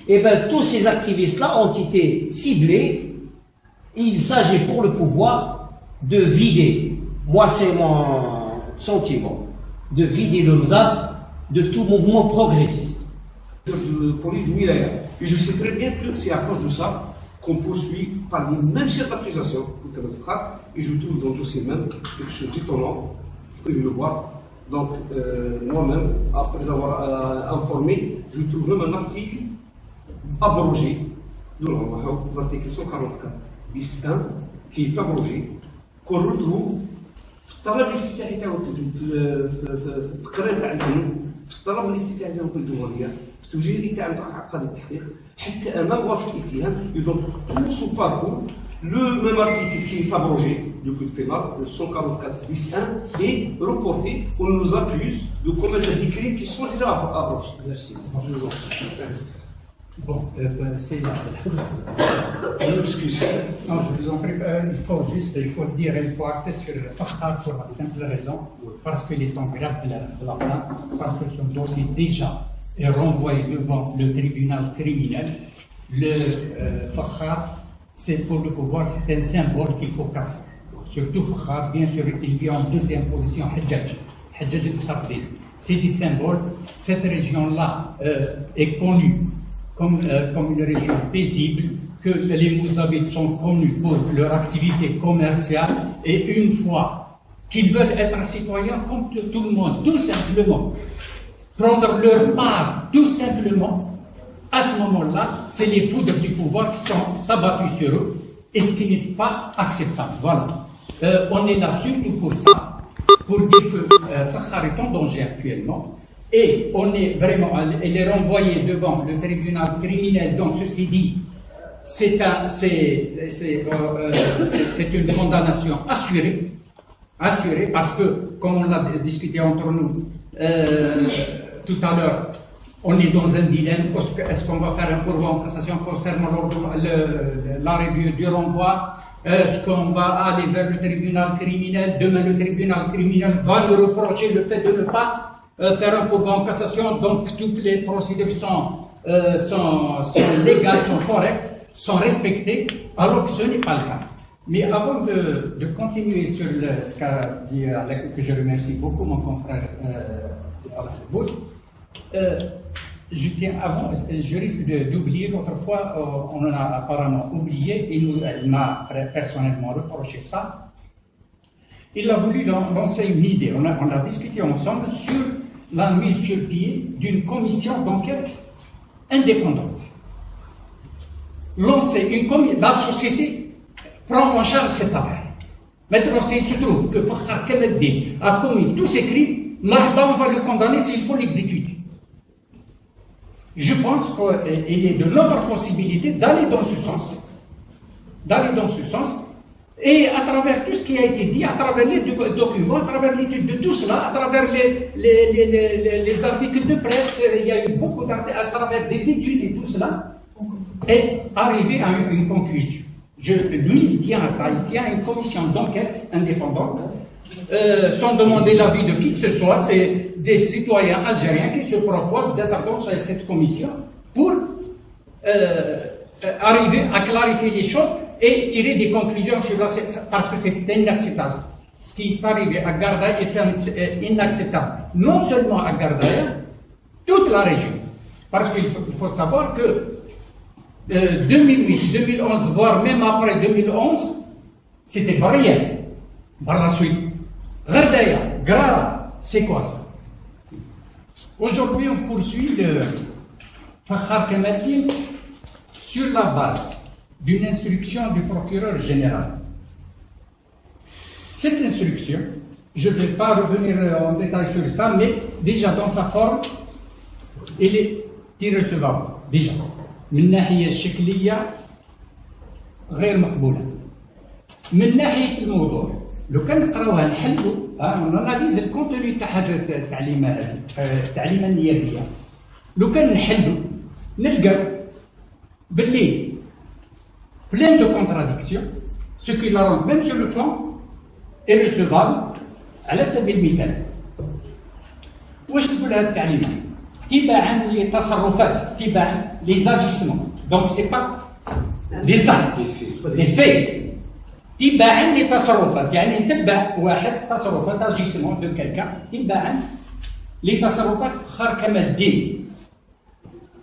Et bien, tous ces activistes-là ont été ciblés. Et il s'agit pour le pouvoir de vider, moi c'est mon sentiment, de vider le Mzab de tout mouvement progressiste. De police du Wilaya. Et je sais très bien que c'est à cause de ça qu'on poursuit par les mêmes chefs d'accusation que notre frère, et je trouve dans tous ces mêmes quelque chose d'étonnant, vous pouvez le voir. Donc, moi-même, après avoir informé, je trouve même un article abrogé de l'article 144 bis 1 qui est abrogé, qu'on retrouve في الطلب الافتتاحي تاعو في التقرير تاع القانون، في الطلب الافتتاحي تاعو في الجمهوريه، في التوجيه تاع قاضي التحقيق حتى امام غرفه الاتهام. Donc tout son parcours, le même article qui est abrogé du code pénal, le 144 bis 1, est reporté. On nous accuse de commettre des crimes qui sont déjà abrogés. Merci. Bon, c'est là. Je m'excuse. Non, je vous en prie, il faut dire, il faut axer sur le Fakhar pour la simple raison, parce qu'il est en grève de la plainte, parce que son dossier déjà est renvoyé devant le tribunal criminel. Le Fakhar, c'est pour le pouvoir, c'est un symbole qu'il faut casser. Surtout Fakhar, bien sûr, il vit en deuxième position, Hajjaj al-Sabri. C'est des symboles. Cette région-là est connue comme une région paisible, que les Mouzabites sont connus pour leur activité commerciale, et une fois qu'ils veulent être citoyens comme tout le monde, tout simplement, prendre leur part, tout simplement, à ce moment-là, c'est les foudres du pouvoir qui sont abattus sur eux, et ce qui n'est pas acceptable. Voilà. On est là surtout pour ça, pour dire que Fakhar est en danger actuellement. Et on est vraiment, elle est renvoyée devant le tribunal criminel. Donc, ceci dit, c'est une condamnation assurée, parce que, comme on l'a discuté entre nous tout à l'heure, on est dans un dilemme. Est-ce qu'on va faire un pourvoi en cassation concernant l'arrêt du renvoi? Est-ce qu'on va aller vers le tribunal criminel? Demain, le tribunal criminel va nous reprocher le fait de ne pas faire un pourvoi en cassation. Donc toutes les procédures sont légales, sont correctes, sont respectées, alors que ce n'est pas le cas. Mais avant de continuer sur ce qu'a dit Alec, que je remercie beaucoup mon confrère Bout, je tiens avant, je risque d'oublier, autrefois on en a apparemment oublié, et il m'a personnellement reproché ça. Il a voulu lancer une idée, on a discuté ensemble sur la mise sur pied d'une commission d'enquête indépendante. La société prend en charge cette affaire. Maintenant, s'il se trouve que Fakhar Kemeldin a commis tous ces crimes, on va le condamner s'il faut l'exécuter. Je pense qu'il est de notre possibilité d'aller dans ce sens. Et à travers tout ce qui a été dit, à travers les documents, à travers l'étude de tout cela, à travers les articles de presse, il y a eu beaucoup d'articles, à travers des études et tout cela, et arriver à une conclusion. Lui, il tient à ça, il tient à une commission d'enquête indépendante, sans demander l'avis de qui que ce soit. C'est des citoyens algériens qui se proposent d'être dans cette commission pour arriver à clarifier les choses et tirer des conclusions sur la, parce que c'est inacceptable. Ce qui est arrivé à Gardaï est inacceptable. Non seulement à Gardaï, toute la région. Parce qu'il faut savoir que 2008, 2011, voire même après 2011, c'était Barrière. Par la suite, Gardaï, Grara, c'est quoi ça? Aujourd'hui, on poursuit le Fakhar Kemeldin sur la base d'une instruction du procureur général Cette instruction, je ne vais pas revenir en détail sur ça, mais déjà dans sa forme, elle est irrecevable. Déjà. من ناحية الشكلية غير مقبولة. من ناحية الموضوع، لو كان نقراوها نحلوا ناناليز الكونتوني تاع هذه التعليمة هذه، التعليمة النيابية. لو كان نحلوا نلقاو باللي plein de contradictions, ce qui la rend même sur le plan irrecevable. على سبيل المثال واش تقول هذه التعليمة؟ تباعا للتصرفات، تباعا ليزاجيسمون، دونك سي با دي زاكت دي في، تباعا لتصرفات، يعني نتبع واحد تصرفات اجيسمون دو كالكان تباعا لتصرفات فخار كمال الدين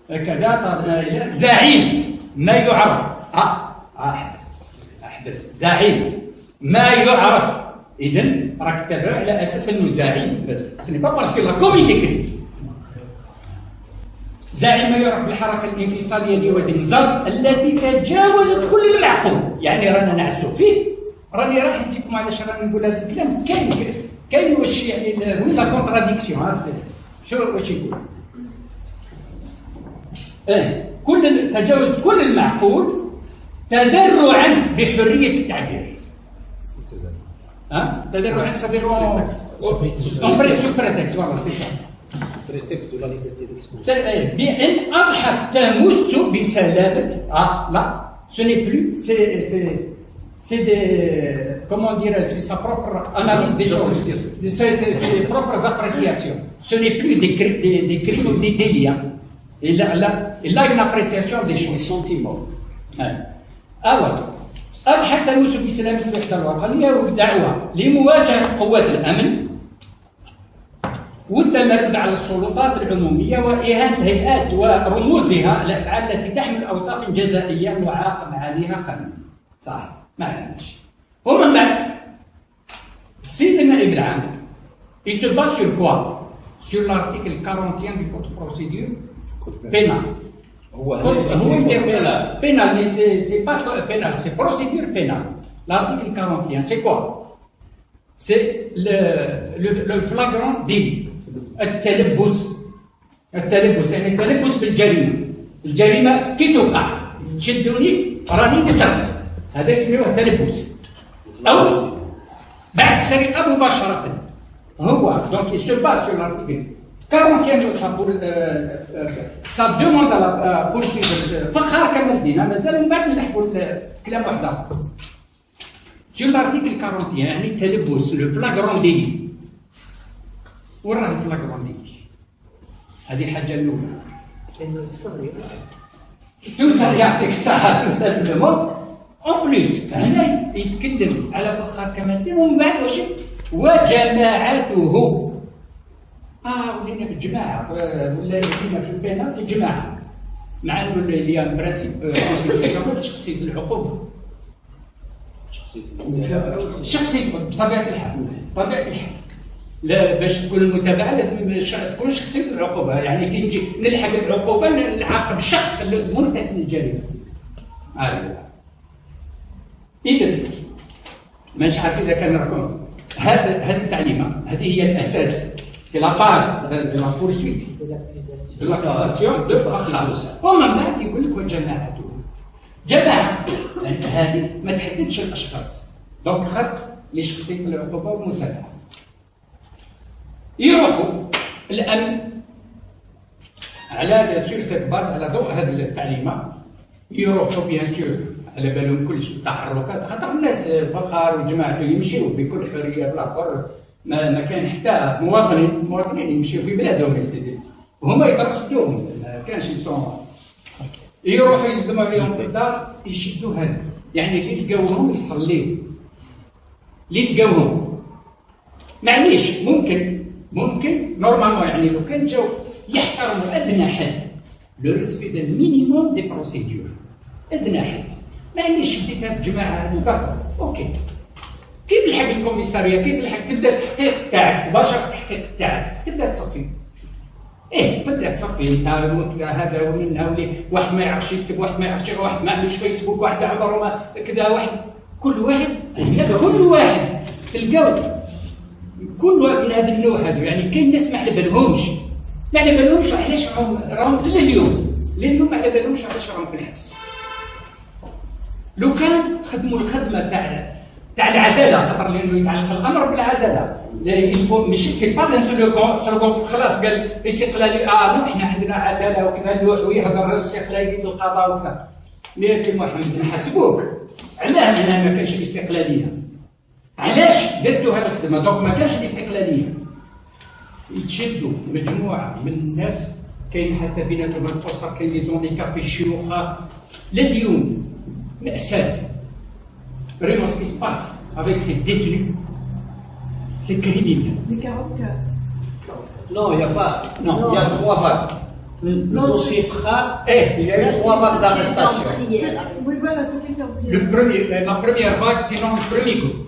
كذا زعيم ما يعرف احبس زعيم ما يعرف. اذا راك تتابع على اساس انه زعيم بس سني با باسكو لا كوميدي زعيم ما يعرف بالحركه الانفصاليه لوادي النزار التي تجاوزت كل المعقول. يعني رانا نعسوا فيه، راني راح نجيكم علاش راني نقول هذا الكلام. كاين واش يعني وين لا كونتراديكسيون شو واش يقول؟ كل تجاوز كل المعقول تذرعا بحريه التعبير. تذرعا سافيرون سوبر بريتكست فوالا سي سا prétexte de la liberté d'expression. بأن أضحك تمس بسلامة. لا ce n'est plus c'est des comment dire c'est sa propre analyse des choses, c'est ses propres appréciations. Ce n'est plus des crimes ou des délits. Il a une appréciation des choses. Des sentiments. أول أضحك تمس بسلامة الوحدة الوطنية والدعوة لمواجهة قوات الأمن والتمرد على السلطات العمومية وإهانة هيئات ورموزها الأفعال التي تحمل أوصاف جزائية معاقب عليها قانونا. صح ما عندناش. ومن بعد السيد النائب العام il se base sur quoi? Sur l'article 41 du code de procédure pénale. هو يدير pénal mais c'est pas pénal, c'est procédure pénale. L'article 41 c'est quoi? C'est le flagrant délit. التلبس يعني التلبس بالجريمه. الجريمه كي توقع تشدوني راني نسرق، هذا يسميوه تلبس. او بعد السرقه مباشره. هو دونك il se base sur l'article 41 ça demande à la poursuite فخار كمال الدين. مازال من بعد نحكوا كلام واحد اخر. Sur l'article 41 يعني التلبس le flagrant délit. وين راه الفلاغرون ديلي؟ هذه الحاجه الاولى. لانه صغير. توصل يعطيك الصحه توصل للموت. اون بليس هنا يتكلم على فخار كمال الدين ومن بعد واش وجماعته. ولينا في الجماعه ولا ولينا في البينه في الجماعه. مع انه اللي هي برانسيب كونستيتيسيونيل شخصيه العقوبه. شخصيه بطبيعه الحال لا باش تكون المتابعه لازم تكون شخصيه العقوبه. يعني كي نجي نلحق العقوبه نعاقب الشخص المرتكب للجريمه. اذا مانيش عارف اذا كان راكم هذه التعليمه هذه هي الاساس سي لا باز دو لا بورسويت دو لاكوزاسيون دو فخار. ومن بعد يقول لك وجماعته. جماعه يعني هذه ما تحددش الاشخاص، دونك خط لشخصيه العقوبه والمتابعه. يروحوا الامن على بيان سور سيت باز على ضوء هذه التعليمات. يروحوا بيان سور على بالهم كل شيء تحركات، خاطر الناس فخار وجماعته يمشيوا بكل حريه بلا فر. ما كان حتى مواطنين يمشيوا في بلادهم يا سيدي وهما يترصدوهم، ما كانش يسون. يروحوا يزدموا عليهم في الدار يشدوا هذا. يعني اللي لقاوهم يصليوا، اللي لقاوهم معليش ممكن نورمالمون يعني لو كان جاو يحترموا ادنى حد لو ريسبي دو مينيموم دي بروسيدور. ادنى حد معليش بديت هاد الجماعه هادو باكر اوكي. كي تلحق الكوميساريه كي تلحق تبدا التحقيق تاعك، تباشر التحقيق تاعك، تبدا تصفي. تبدا تصفي انت هذا ومن هاولي واحد ما يعرفش يكتب، واحد ما يعرفش، واحد ما عندوش فيسبوك، واحد عمره ما كذا، واحد كل واحد تلقاو كل واحد من هذا النوع هذا، يعني كاين ناس ما على بالهمش علاش راهم لليوم ما على بالهمش علاش راهم في الحبس. لو كان خدموا الخدمه تاع العداله، خاطر لانه يتعلق الامر بالعداله، ماشي سي با ان سلوكون خلاص قال استقلالي نو احنا عندنا عداله وكذا ويهضر استقلاليه القضاء وكذا. مي سي محمد نحاسبوك علاه هنا ما كانش الاستقلاليه؟ علاش درتوا هذه الخدمه؟ دونك ما كانش الاستقلاليه. يتشدوا مجموعه من الناس، كاين حتى بيناتهم الاسر، كاين لي زونديكابي الشيوخه. لليوم مأساة. Vraiment, ce qui se passe avec ces détenus, c'est criminel. Les 44. Non, il n'y a pas. Non, il y a 3 vagues. Le dossier FRA, il y a eu 3 vagues d'arrestation. Oui, voilà, ce qui est La première vague, c'est dans le premier groupe.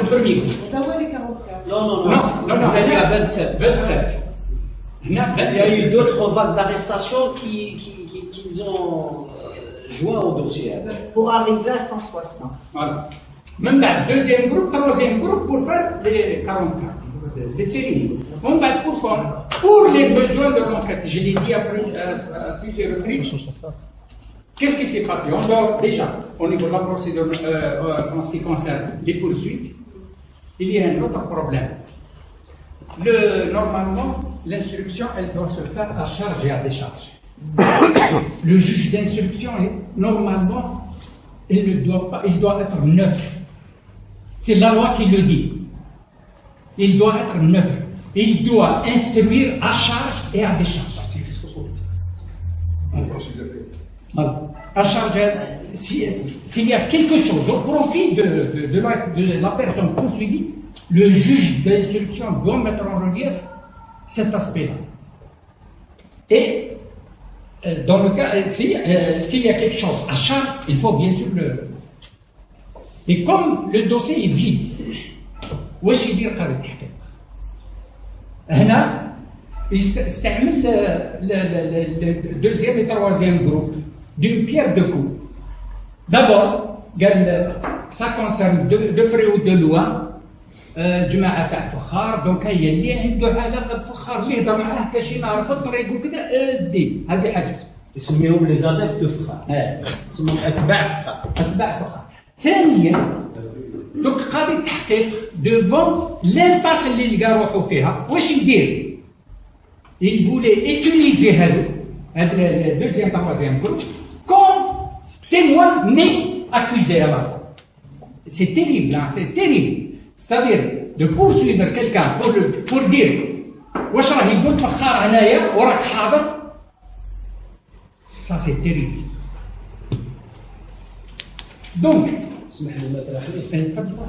Le premier groupe. D'abord les 44. Non, il y a 27. 27. Il y a eu d'autres vagues d'arrestation qu'ils ont joint au dossier. Pour arriver à 160. Voilà. Même dans le deuxième groupe, troisième groupe, pour faire les 44. C'est terrible. On va pourquoi? Pour les besoins de l'enquête, je l'ai dit à plusieurs reprises. Qu'est-ce qui s'est passé? On doit déjà, au niveau de la procédure, en ce qui concerne les poursuites, il y a un autre problème. Normalement, l'instruction, elle doit se faire à charge et à décharge. Le juge d'instruction, normalement, il doit être neutre. C'est la loi qui le dit. Il doit être neutre. Il doit instruire à charge et à décharge. Voilà. À charge, s'il y a quelque chose au profit de la personne poursuivie, le juge d'instruction doit mettre en relief cet aspect-là. Et dans le cas, s'il y a quelque chose à charge, il faut bien sûr le... Et comme le dossier est vide, واش يدير قاضي التحقيق؟ هنا يستعمل le deuxième et troisième groupe d'une pierre deux coups. D'abord, ça concerne de près ou de loin جماعة تاع فخار، دونك هي اللي عنده علاقة بفخار اللي يهضر معاه كاشي نهار في الطريق وكذا دي هذه حاجة. يسميهم لي زاديبت فخار. يسميهم أتباع فخار. ثانيا دوك قاضي التحقيق devant l'impasse اللي لقى روحو فيها واش يدير؟ il voulait utiliser هذا le deuxième troisième groupe comme témoin mais accusé alors. C'est terrible, hein, c'est terrible. C'est-à-dire de poursuivre quelqu'un pour dire واش راه يقول فخار هنايا وراك حاضر. Ça c'est terrible. Donc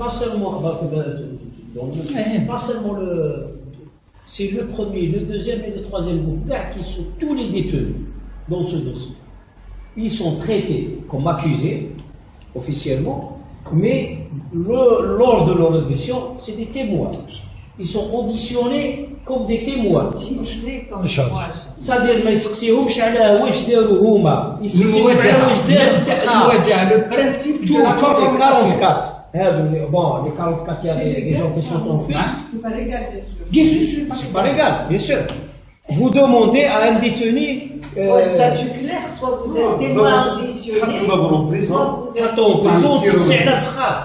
pas seulement c'est le premier, le deuxième et le troisième groupe qui sont tous les détenus dans ce dossier. Ils sont traités comme accusés officiellement, mais lors de leur audition, c'est des témoins. Ils sont auditionnés comme des témoins. C'est-à-dire ما يسقسيهمش على واش داروا هما، يسقسيهم على واش داروا le principe de la 44. Bon, les 44, il y a des gens qui sont en fuite. C'est pas légal, bien sûr. Bien sûr, c'est pas légal, bien sûr. Vous demandez à un détenu. statut clair, soit vous êtes témoin auditionné, soit vous êtes en prison, c'est على فخار.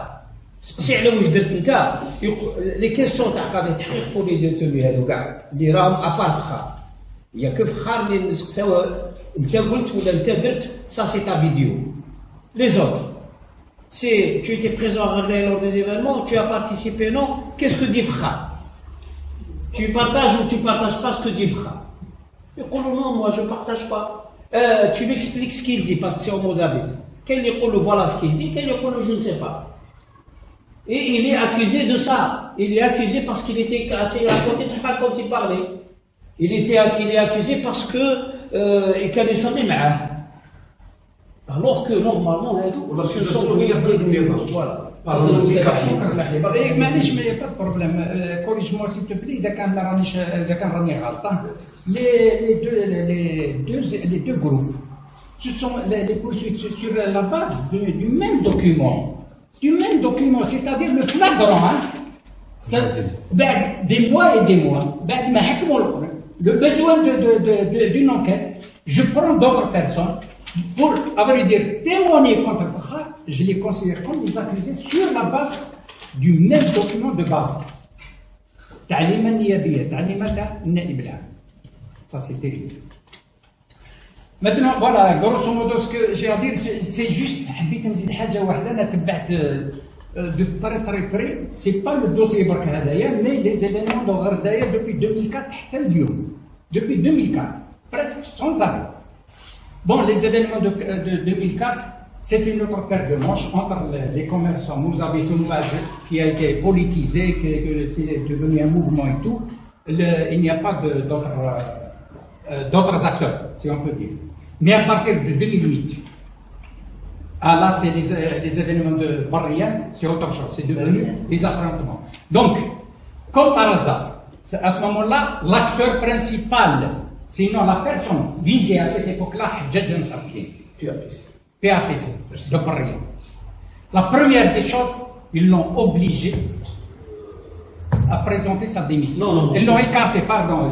سقسي على واش درت انت. لي كيستيون تاع قاضي التحقيق pour les détenus هذو كاع اللي راهم ابار فخار. Il y a que فخار اللي نسقساو انت قلت ولا انت درت. Ça c'est ta vidéo. Les autres. C'est tu étais présent à regarder lors des événements, tu as participé, non? Qu'est-ce que dit Fkhar? Tu partages ou tu partages pas ce que dit Fkhar? Non, moi je partage pas. Tu m'expliques ce qu'il dit parce que c'est au Mozambique. Quel est le voilà ce qu'il dit, quel est le je ne sais pas. Et il est accusé de ça. Il est accusé parce qu'il était assis à côté de Fkhar quand il parlait. Il est accusé parce que il connaissait معاه. Alors que normalement, ce sont voilà. معليش ما با بروبليم كوريج موا سيل تو بلي اذا كان راني غلطان. Les deux groupes, ce sont les poursuites sur la base du même document. du même document, c'est-à-dire le flagrant, hein, des mois et des mois, le besoin d'une enquête, je prends d'autres personnes pour, à vrai dire, témoigner contre Fakha, je les considère comme des accusés sur la base du même document de base. Ça, c'est terrible. Maintenant, voilà, grosso modo, ce que j'ai à dire, c'est juste, de très très près, c'est pas le dossier Barka Hadaya, mais les événements de Ghardaya depuis 2004, depuis 2004, presque sans arrêt. Bon, les événements de 2004, c'est une autre paire de manches entre les commerçants Mouzabitoun qui a été politisé, que c'est devenu un mouvement et tout. Il n'y a pas d'autres acteurs, si on peut dire. Mais à partir de 2008, là c'est les événements de Barriyan, c'est autre chose, c'est devenu des affrontements. Donc, comme par hasard, à ce moment-là, l'acteur principal, sinon la personne visée à cette époque-là, Hadjadj Msabtine, PAPC, de Barriyan. La première des choses, ils l'ont obligé à présenter sa démission. Non, ils l'ont écarté, pardon.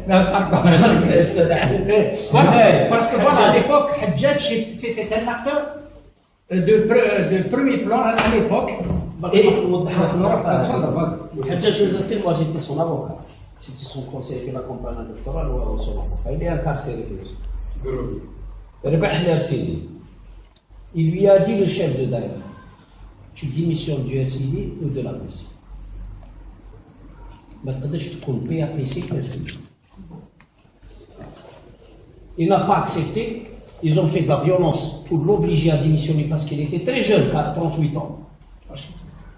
Pardon. Voilà, parce que voilà, à l'époque, Hadjadj, c'était un acteur de premier plan à l'époque. Hadjadj Msabtine, moi j'étais son avocat. J'étais son conseiller في la campagne électorale ou son avocat. Il est incarcéré. Rebah Lersidi. Il lui a dit, le chef de Daïra, tu démissionnes du SID ou de la PC. Il n'a pas accepté. Ils ont fait de la violence pour l'obliger à démissionner parce qu'il était très jeune, à 38 ans.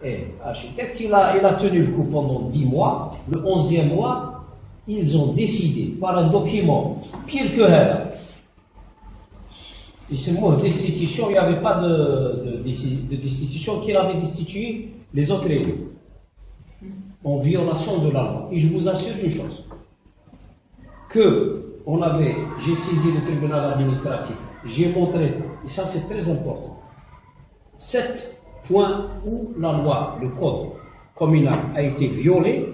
Et architecte, il a tenu le coup pendant 10 mois. Le 11e mois, ils ont décidé par un document pire que elle. Et c'est moi, destitution, il n'y avait pas de destitution, qu'il avait destitué les autres élus en violation de la loi. Et je vous assure une chose, j'ai saisi le tribunal administratif, j'ai montré, et ça c'est très important, 7 points où la loi, le code communal a été violé,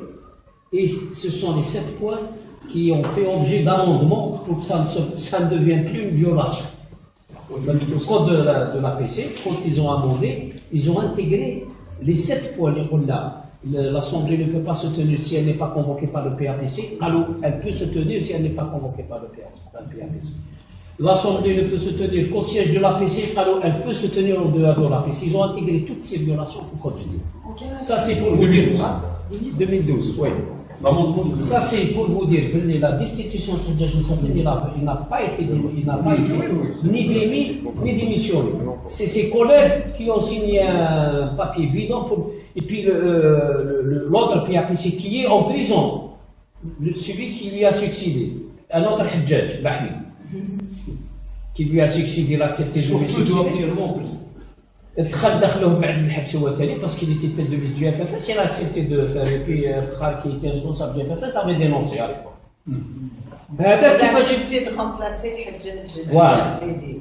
et ce sont les 7 points qui ont fait objet d'amendement pour que ça ne devienne plus une violation. Le code de la PC, quand ils ont amendé, ils ont intégré les 7 points, l'Assemblée ne peut pas se tenir si elle n'est pas convoquée par le PAPC, alors elle peut se tenir si elle n'est pas convoquée par le PAPC. L'Assemblée ne peut se tenir qu'au siège de l'APC, alors elle peut se tenir en dehors de l'APC. Ils ont intégré toutes ces violations au code de l'État. Ça c'est pour vous dire. 2012, oui. Ça c'est pour vous dire que la destitution de Hadjadj Msabtine, il n'a pas été ni démis ni démissionné. C'est ses collègues qui ont signé un papier bidon et puis l'autre PAPC qui est en prison, celui qui lui a succédé, un autre Hadjadj, Bahmi, qui lui a succédé, il a accepté de lui succéder. Parce qu'il était tête de liste du FFS, il a accepté de faire, et puis Khar qui était responsable du FFS avait dénoncé à l'époque. Il a accepté de remplacer Hadjadj.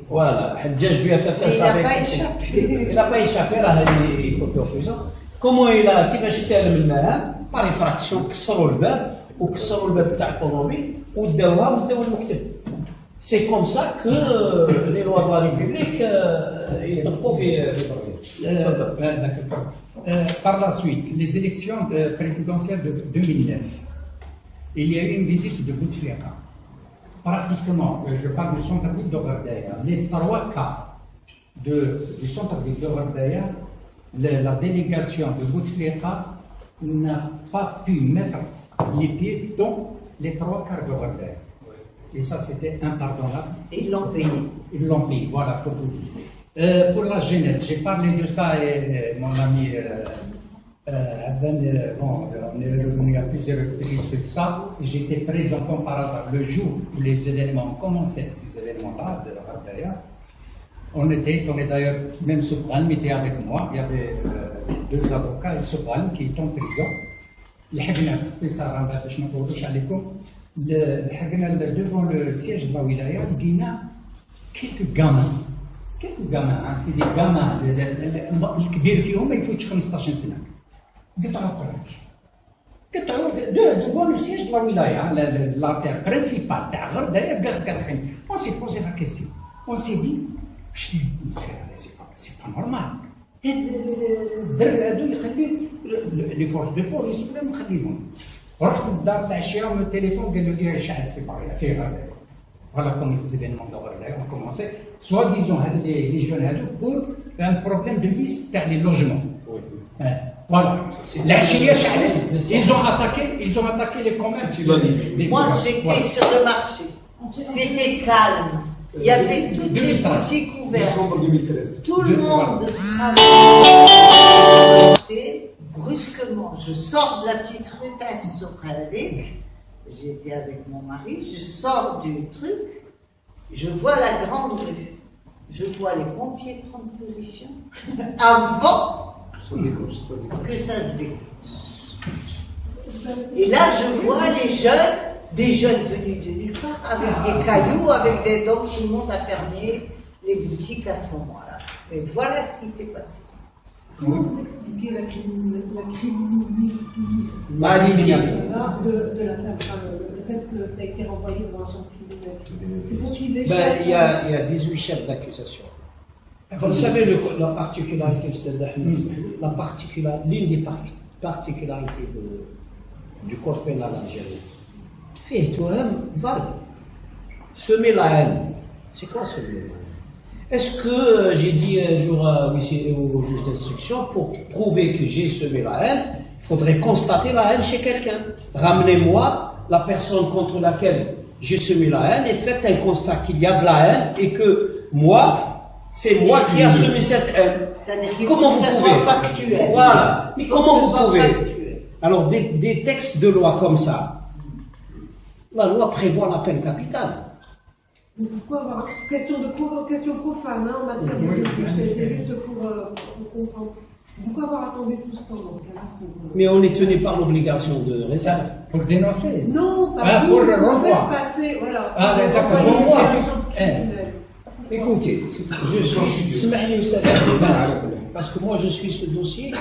Voilà, Hadjadj du FFS avait accepté. Il n'a pas échappé, là, il est en prison. Comment il a, كيفاش تالم المهام par effraction كسروا الباب وكسروا الباب تاع الطوموبيل وداوها وداو المكتب. C'est comme ça que les lois de la République par la suite, les élections présidentielles de 2009, il y a eu une visite de Bouteflika. Pratiquement, je parle du centre-ville de Ghardaya, les 3 quarts du centre-ville de Ghardaya, la délégation de Bouteflika n'a pas pu mettre les pieds dans les 3 quarts de Ghardaya. Et ça, c'était impardonnable. Ils l'ont payé. Ils l'ont payé, voilà, pour vous dire. Pour la jeunesse, j'ai parlé de ça et mon ami on est revenu à plusieurs reprises de ça. J'étais présent comme par hasard le jour où les événements ont commencé, ces événements-là de la Ghardaya. On est d'ailleurs, même Soubran était avec moi, il y avait 2 avocats et Soubran qui est en prison. devant le siège de la wilaya, il y a quelques gamins كيف الجامعة سيدي الجامعة الكبير فيهم ما يفوتش 15 سنة قطعوا الطريق قطعوا دو السياج de la wilaya l'artère principale تاع غرداية قاطعين on s'est posé la question on s'est dit c'est pas normal الدرب هادو يخلي لي فورس دو بوليس ولا مخليهم رحت للدار تاع الشيعة من التليفون قالوا لي شعل في باريا فيها voilà comme les événements d'Orléans ont commencé, soi-disant les jeunes pour un problème de liste dans les logements. Voilà. La Chia Chalet, ils ont attaqué les commerces. Moi, j'étais sur le marché. C'était calme. Il y avait toutes les boutiques ouvertes. Décembre 2013. Tout le monde travaillait. Brusquement, je sors de la petite rue Tassoukhadik. J'étais avec mon mari, je sors du truc, je vois la grande rue, je vois les pompiers prendre position avant que ça se déclenche. Et là, je vois les jeunes, des jeunes venus de nulle part, avec des cailloux, avec des dents, tout le monde a fermé les boutiques à ce moment-là. Et voilà ce qui s'est passé. Comment vous expliquez la criminalité de la femme, le fait que ça a été renvoyé devant un champ criminel? C'est pour qu'il il y a 18 chefs d'accusation. Vous savez la particularité, l'une des particularités du corps pénal algérien, fait semer la haine. C'est quoi semer la haine? Est-ce que j'ai dit un jour au juge d'instruction, pour prouver que j'ai semé la haine, il faudrait constater la haine chez quelqu'un. Ramenez-moi la personne contre laquelle j'ai semé la haine et faites un constat qu'il y a de la haine et que moi, c'est moi qui ai semé cette haine. Comment vous pouvez? Voilà. Mais comment vous pouvez? Alors des textes de loi comme ça, la loi prévoit la peine capitale. Pourquoi avoir question profane en matière de c'est juste pour comprendre. Pourquoi avoir attendu tout ce temps dans ce cas-là? Mais on est tenu par l'obligation de réserve. Pour dénoncer? Non, pas pour le renvoi. Passer, voilà. Ah, d'accord. Écoutez, je suis parce que moi je suis ce dossier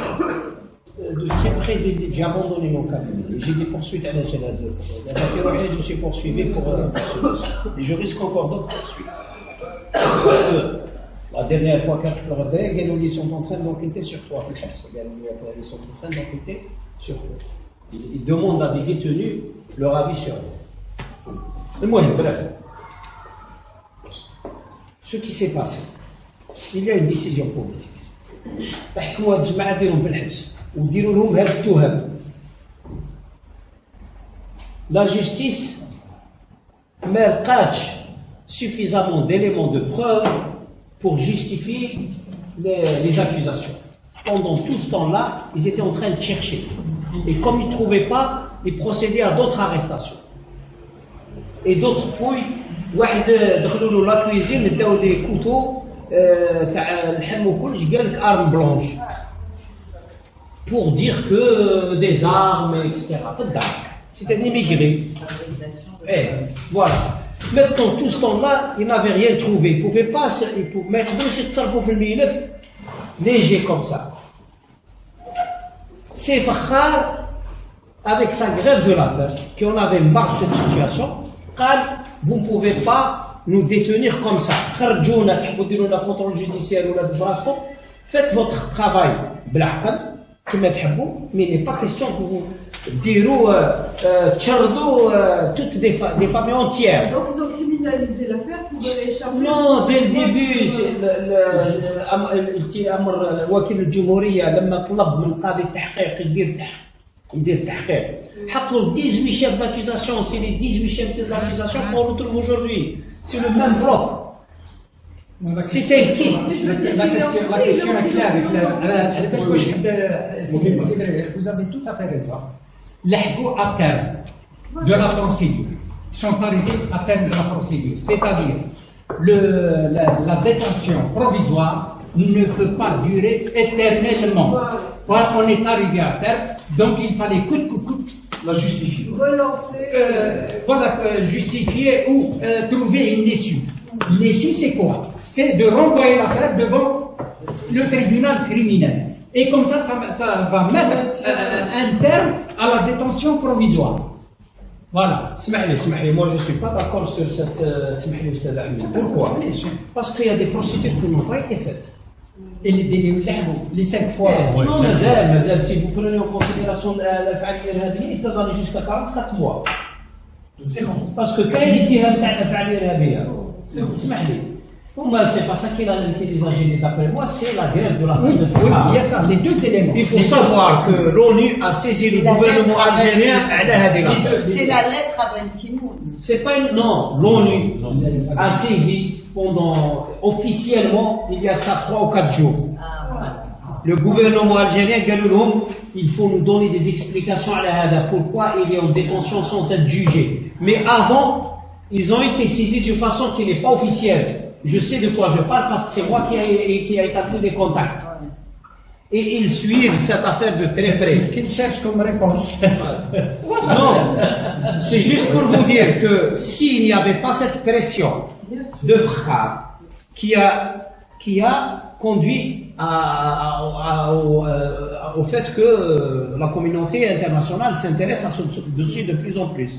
de très près. J'ai abandonné mon cabinet. J'ai des poursuites à la Jalade. Je suis poursuivi pour ce dossier. Et je risque encore d'autres poursuites. Parce que la dernière fois ils sont en train d'enquêter sur toi. Ils sont en train d'enquêter sur toi. Ils demandent à des détenus leur avis sur eux. Moi, bref. Ce qui s'est passé, il y a une décision politique. La justice n'a pas suffisamment d'éléments de preuve pour justifier les accusations. Pendant tout ce temps-là, ils étaient en train de chercher. Et comme ils ne trouvaient pas, ils procédaient à d'autres arrestations. Et d'autres fouilles. دخلوا له لا كويزين داو دي كوتو تاع اللحم وكلش قال لك ارم بلونش pour dire que des armes etc. C'est un immigré. Voilà. Maintenant tout ce temps-là il n'avait rien trouvé. Il pouvait pas ما يقدروش يتصرفوا في الملف léger comme ça. C'est Fakhar avec sa grève de la faim qui en avait marre de cette situation. Vous ne pouvez pas nous détenir comme ça. Contrôle judiciaire ou faites votre travail mais il n'est pas question que vous toutes des familles entières. Donc ils ont criminalisé l'affaire pour échapper. Non, dès le début, وكيل الجمهورية لما طلب من قاضي التحقيق يدير تحقيق. حطوا 18 chefs d'accusation, c'est les 18 chefs d'accusation qu'on retrouve aujourd'hui. C'est le même bloc. C'est un kit. La question est claire. Vous avez tout à fait raison. L'ego à terme de la procédure. Ils sont arrivés à terme de la procédure. C'est-à-dire, la détention provisoire ne peut pas durer éternellement. Voilà, on est arrivé à terme, donc il fallait coûte que coûte la justifier. Relancer. Justifier ou trouver une issue. L'issue, c'est quoi? c'est de renvoyer l'affaire devant le tribunal criminel. Et comme ça va mettre un terme à la détention provisoire. Voilà. Moi je ne suis pas d'accord sur cette. Pourquoi? Parce qu'il y a des procédures qui n'ont pas été faites. Et les 5 fois. Non, mais si vous prenez en considération la فعالية il peut aller jusqu'à 44 mois. Parce que quand il était c'est pas ça qui les a gênés d'après moi, c'est la grève de la faim de Fahra. Il y a ça, les deux éléments. Il faut savoir que l'ONU a saisi le gouvernement algérien. C'est la lettre à Ban Ki-moon. C'est pas une. Non, l'ONU a saisi officiellement, il y a de ça 3 ou 4 jours. Le gouvernement algérien, il faut nous donner des explications à la Hada. Pourquoi il est en détention sans être jugé. Mais avant, ils ont été saisis d'une façon qui n'est pas officielle. Je sais de quoi je parle parce que c'est moi qui a établi des contacts. Et ils suivent cette affaire de très près. C'est ce qu'ils cherchent comme réponse. Non, c'est juste pour vous dire que s'il n'y avait pas cette pression de Fahra qui a conduit au fait que la communauté internationale s'intéresse à ce dossier de plus en plus.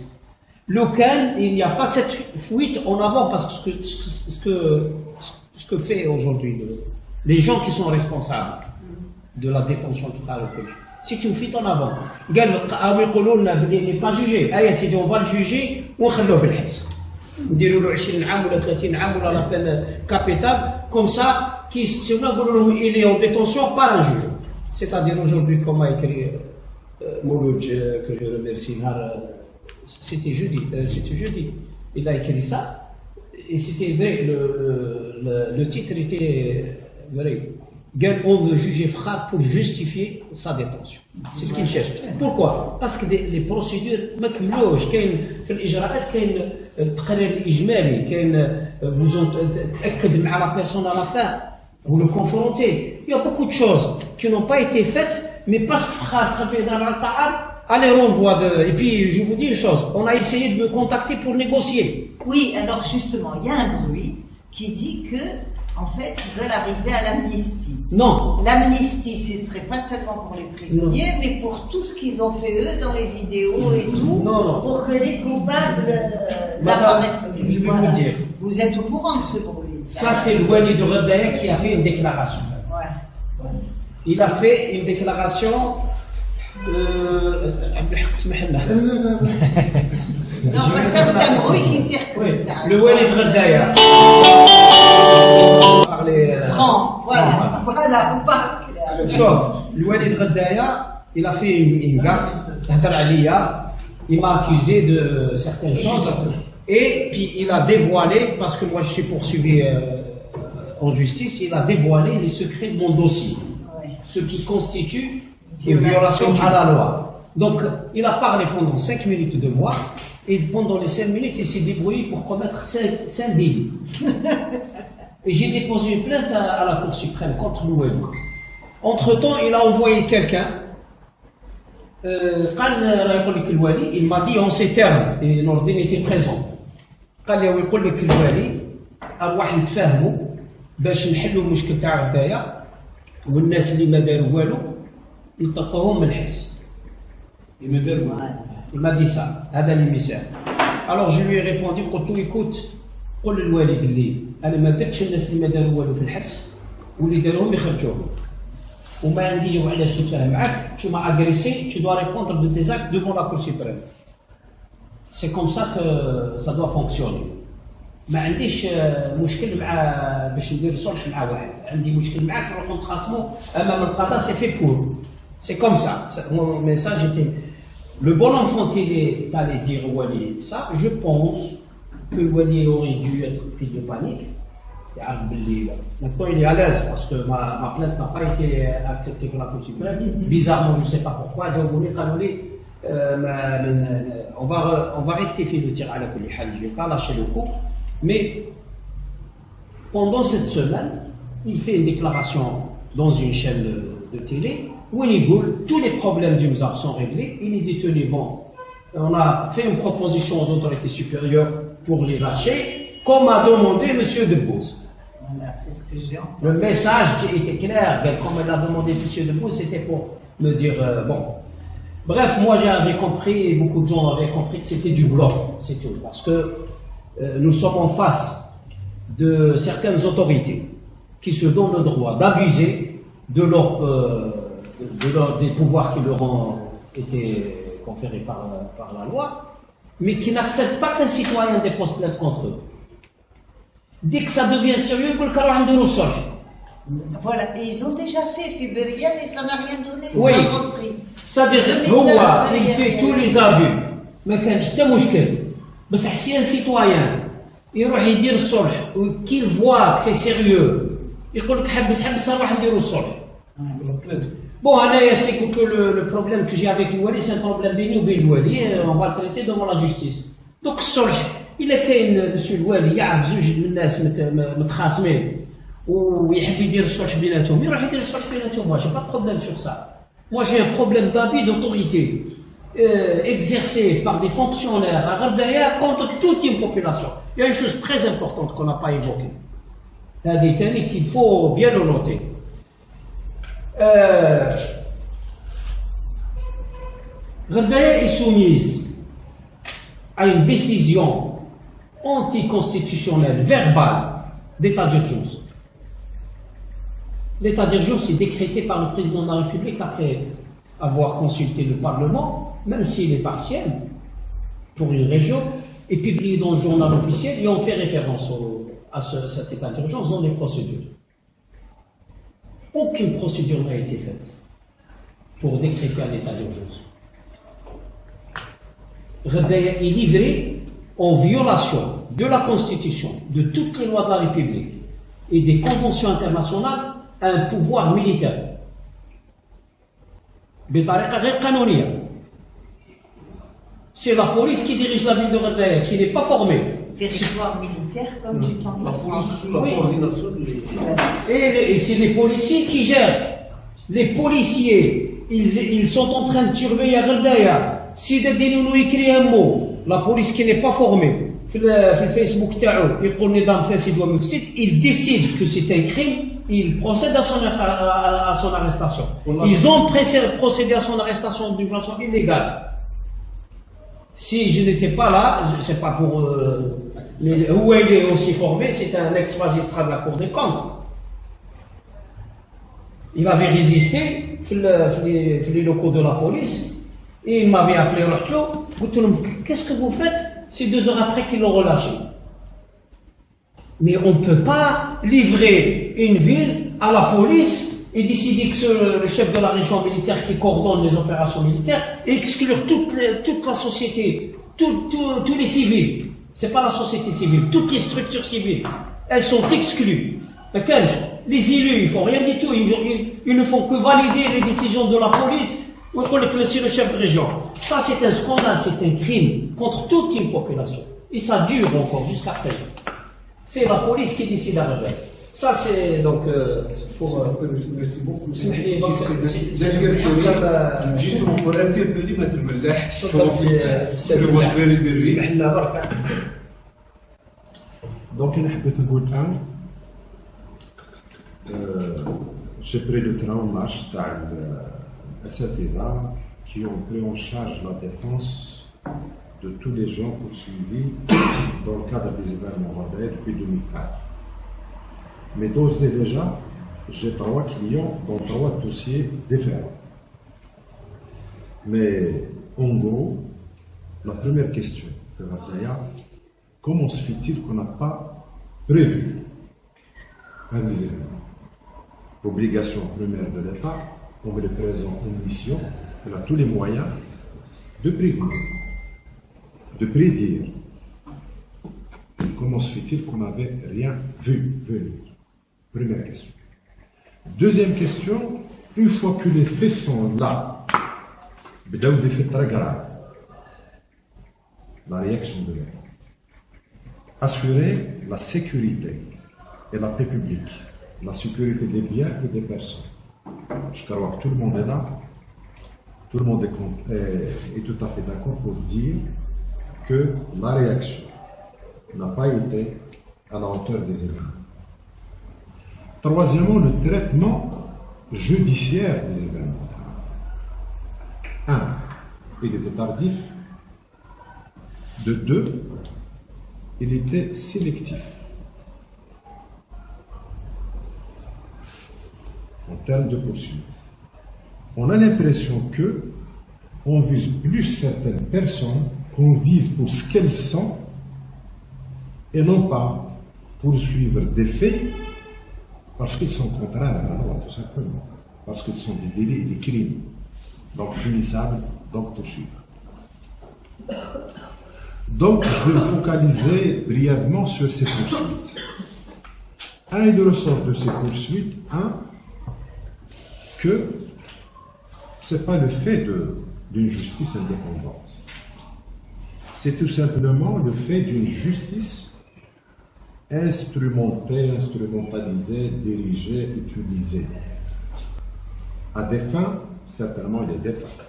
Local, il n'y a pas cette fuite en avant parce que ce que fait aujourd'hui les gens qui sont responsables de la détention de Fahra. C'est une fuite en avant. Il n'est pas jugé. On va le juger, on va le juger. نديروا له 20 عام ولا 30 عام ولا la peine capitale, comme ça, qui il est en détention par un juge. C'est-à-dire aujourd'hui, comme a écrit Mouloudj, que je remercie, c'était jeudi, il a écrit ça, et c'était vrai, le titre était vrai. On veut juger Fahra pour justifier sa détention. C'est ce qu'il cherche. Pourquoi? Parce que les procédures ما كملوش. كاين في الإجراءات كاين التقرير الإجمالي كاين vous تأكد مع la personne à la fin, vous le confrontez. Il y a beaucoup de choses qui n'ont pas été faites, mais parce que Fahra travaille dans la ta'ab, allez renvoi de. Et puis je vous dis une chose, on a essayé de me contacter pour négocier. Oui, alors justement, il y a un bruit qui dit que en fait, ils veulent arriver à l'amnistie. Non. L'amnistie, ce serait pas seulement pour les prisonniers, mais pour tout ce qu'ils ont fait eux dans les vidéos et tout, pour que les coupables n'apparaissent plus. Je vais vous dire. Vous êtes au courant de ce bruit? Ça, c'est le Wali de Ghadaya qui a fait une déclaration. Ouais. Il a fait une déclaration. Non, mais ça, c'est un bruit qui circule. Le Wali de Ghadaya. Voilà, on parle clair. Le Wali de Ghadaya, il a fait une gaffe, il m'a accusé de certaines choses, et puis il a dévoilé, parce que moi je suis poursuivi en justice, il a dévoilé les secrets de mon dossier, ce qui constitue une violation à la loi. Donc il a parlé pendant 5 minutes de moi, et pendant les 5 minutes il s'est débrouillé pour commettre 5 délits. Et j'ai déposé une plainte à la Cour suprême contre l'ONU. Entre-temps, il a envoyé quelqu'un. Il m'a dit en ces termes, et Nordine était présent. قال لي ويقول لك الوالي ارواح نتفاهموا باش نحلوا المشكل تاع غدايا والناس اللي ما داروا والو نطلقوهم من الحبس. Il m'a dit ça. هذا المثال. Alors je lui ai répondu قلت له écoute قل للوالي باللي انا ما درتش الناس اللي ما داروا والو في الحبس واللي داروهم يخرجوهم وما عندي وعلاش نتفاهم معاك tu m'as agressé tu dois répondre de tes actes devant la Cour suprême. C'est comme ça que ça doit fonctionner. ما عنديش مشكل مع باش ندير صلح مع واحد عندي مشكل معاك نروحوا نتخاصموا امام القضاء c'est fait pour. C'est comme ça. Mon message était le bonhomme quand il est allé dire au Wali ça, je pense que le Wali aurait dû être pris de panique. Maintenant il est à l'aise parce que ma plainte n'a pas été acceptée par la Cour suprême. Bizarrement, je ne sais pas pourquoi. On va rectifier le tir à la Kulihal. Je ne vais pas lâcher le coup. Mais pendant cette semaine, il fait une déclaration dans une chaîne de télé où il dit tous les problèmes du Mzab sont réglés. Il est détenu. Bon, on a fait une proposition aux autorités supérieures pour les lâcher, comme a demandé M. Debbouze. Voilà, c'est ce que j'ai entendu. Le message était clair, comme l'a demandé M. Debout, c'était pour me dire, bon. Bref, moi j'avais compris, et beaucoup de gens avaient compris que c'était du bluff, c'est tout. Parce que nous sommes en face de certaines autorités qui se donnent le droit d'abuser de des pouvoirs qui leur ont été conférés par la loi, mais qui n'acceptent pas qu'un citoyen dépose plainte contre eux. Dès que ça devient sérieux, ils veulent sol. Voilà, et ils ont déjà fait Fibérienne et ça n'a rien donné, ils Oui. ont repris. C'est-à-dire il fait tous les abus. ما كانش حتى مشكل. بصح si un citoyen يروح يدير الصلح وكي voit que c'est sérieux يقول لك حبس نروح نديروا الصلح. Bon, Anaya, c'est que le problème que j'ai avec le Wali, c'est un problème béni ou bien le Wali, on va le traiter devant la justice. Donc, الصلح إلا كاين monsieur الوالي يعرف زوج من الناس متخاصمين ويحب يدير الصلح بيناتهم يروح يدير الصلح بيناتهم. Moi, j'ai pas de problème sur ça. Moi, j'ai un problème d'abus d'autorité exercé par des fonctionnaires à Gherdaya contre toute une population. Il y a une chose très importante qu'on n'a pas évoquée. Il faut bien le noter. Gherdaya est soumise à une décision anticonstitutionnelle verbale d'état d'urgence. L'état d'urgence est décrété par le président de la République après avoir consulté le Parlement, même s'il est partiel, pour une région, et publié dans le journal officiel, et on fait référence à cet état d'urgence dans les procédures. Aucune procédure n'a été faite pour décréter un état d'urgence. Gherdaya est livré en violation de la Constitution, de toutes les lois de la République et des conventions internationales à un pouvoir militaire. C'est la police qui dirige la ville de Gherdaya, qui n'est pas formée. Territoire militaire comme du temps de La la police France. sous la Oui. coordination des... Et c'est les policiers qui gèrent. Les policiers, ils sont en train de surveiller Gherdaya. Si nous écrit un mot, la police qui n'est pas formée, في الفيسبوك تاعو يقول نظام فاسد ومفسد, il décide que c'est un crime, il procède à son arrestation. Ils ont procédé à son arrestation d'une façon illégale. Si je n'étais pas là, c'est pas pour mais où il est aussi formé, c'est un ex-magistrat de la Cour des comptes. Il avait résisté dans les locaux de la police et il m'avait appelé qu'est-ce que vous faites? C'est 2 heures après qu'ils l'ont relâché. Mais on ne peut pas livrer une ville à la police et décider que c'est le chef de la région militaire qui coordonne les opérations militaires et exclure toute la société, tous les civils. C'est pas la société civile, toutes les structures civiles, elles sont exclues. Les élus, ils font rien du tout, ils ne font que valider les décisions de la police. Ou pour le chef de région. Ça, c'est un scandale, c'est un crime contre toute une population. Et ça dure encore jusqu'à présent. C'est la police qui décide à Gherdaya. Ça, c'est donc pour. Merci beaucoup. C'est Justement, pour intervenir, Maître Mellah, je le très réservé. Donc, j'ai pris le train en marche qui ont pris en charge la défense de tous les gens poursuivis dans le cadre des événements Gherdaya depuis 2004. Mais d'ores et déjà, j'ai 3 clients dans 3 dossiers différents. Mais en gros, la première question de Gherdaya, comment se fait-il qu'on n'a pas prévu un des événements? L'obligation première de l'État, on met le président en mission, il a tous les moyens de prévenir, de prédire. Comment se fait-il qu'on n'avait rien vu venir? Première question. Deuxième question, une fois que les faits sont là, des faits très graves, la réaction de l'État. Assurer la sécurité et la paix publique, la sécurité des biens et des personnes. Je crois que tout le monde est là, tout le monde est tout à fait d'accord pour dire que la réaction n'a pas été à la hauteur des événements. Troisièmement, le traitement judiciaire des événements. 1. Il était tardif. De 2. Il était sélectif. En termes de poursuite. On a l'impression que on vise plus certaines personnes qu'on vise pour ce qu'elles sont et non pas poursuivre des faits parce qu'ils sont contraires à la loi, tout simplement. Parce qu'ils sont des délits et des crimes. Donc punissables, donc poursuivre. Donc je vais focaliser brièvement sur ces poursuites. Il ressort de ces poursuites, que ce n'est pas le fait d'une justice indépendante. C'est tout simplement le fait d'une justice instrumentée, instrumentalisée, dirigée, utilisée. À des fins, certainement il y a des fins.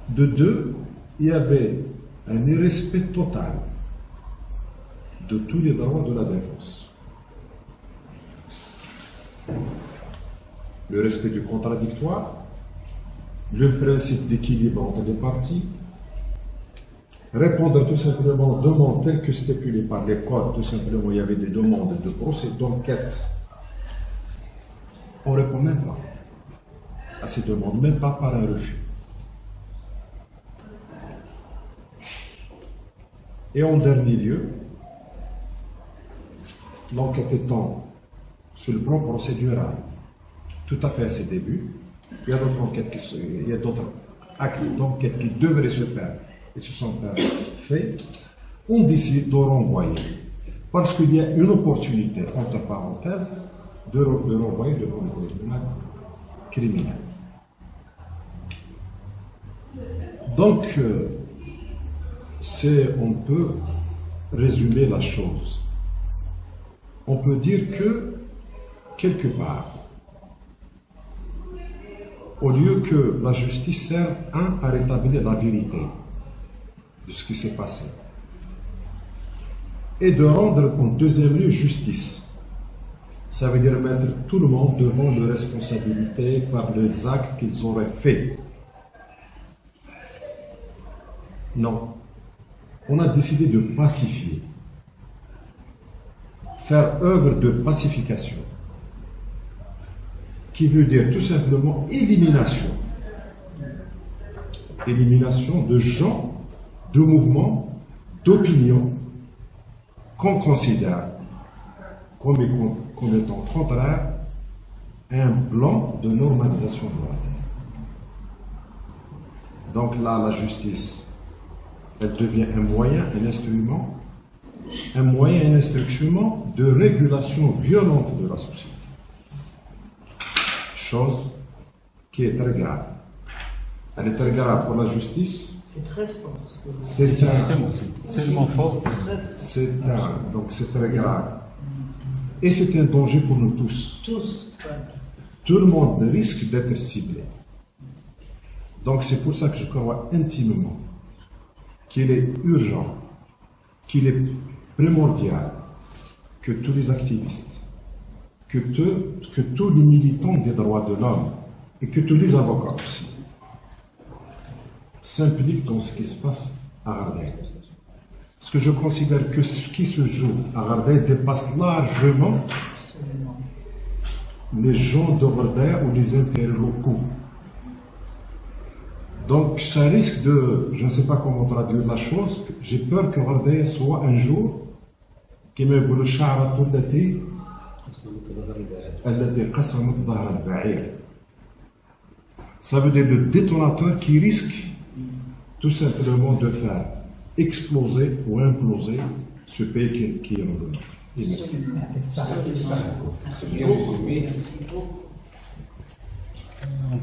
De 2, il y avait un irrespect total de tous les droits de la défense. Le respect du contradictoire, le principe d'équilibre entre les parties, répondre tout simplement aux demandes telles que stipulées par les codes, tout simplement il y avait des demandes de procès, d'enquête. On ne répond même pas à ces demandes, même pas par un refus. Et en dernier lieu, l'enquête étant sur le plan procédural, tout à fait à ses débuts, il y a d'autres enquêtes, il y a d'autres actes d'enquête qui devraient se faire et se sont faits, on décide de renvoyer. Parce qu'il y a une opportunité, entre parenthèses, de renvoyer devant le tribunal criminel. Donc, on peut résumer la chose. On peut dire que, quelque part, au lieu que la justice serve, à rétablir la vérité de ce qui s'est passé, et de rendre en deuxième lieu justice. Ça veut dire mettre tout le monde devant leurs responsabilités par les actes qu'ils auraient faits. Non. On a décidé de pacifier, faire œuvre de pacification, qui veut dire tout simplement élimination. Élimination de gens, de mouvements, d'opinions qu'on considère comme étant contraires à un plan de normalisation de la terre. Donc là, la justice, elle devient un moyen, un instrument, un instrument de régulation violente de la société. Chose qui est très grave. Elle est très grave pour la justice. C'est très fort. C'est tellement fort. Donc c'est très grave. Et c'est un danger pour nous tous. Tous. Tout le monde risque d'être ciblé. Donc c'est pour ça que je crois intimement qu'il est urgent, qu'il est primordial que tous les activistes, que tous les militants des droits de l'homme et que tous les avocats aussi s'impliquent dans ce qui se passe à Ardèche. Parce que je considère que ce qui se joue à Ardèche dépasse largement les gens d'Ardèche ou les intérêts locaux. Donc ça risque de, je ne sais pas comment traduire la chose, j'ai peur que Ardèche soit un jour qui me boule الشعرة التي قسمت ظهر البعير. Ça veut dire le détonateur qui risque tout simplement de faire exploser ou imploser ce pays qui est en dehors. Et merci. Merci beaucoup.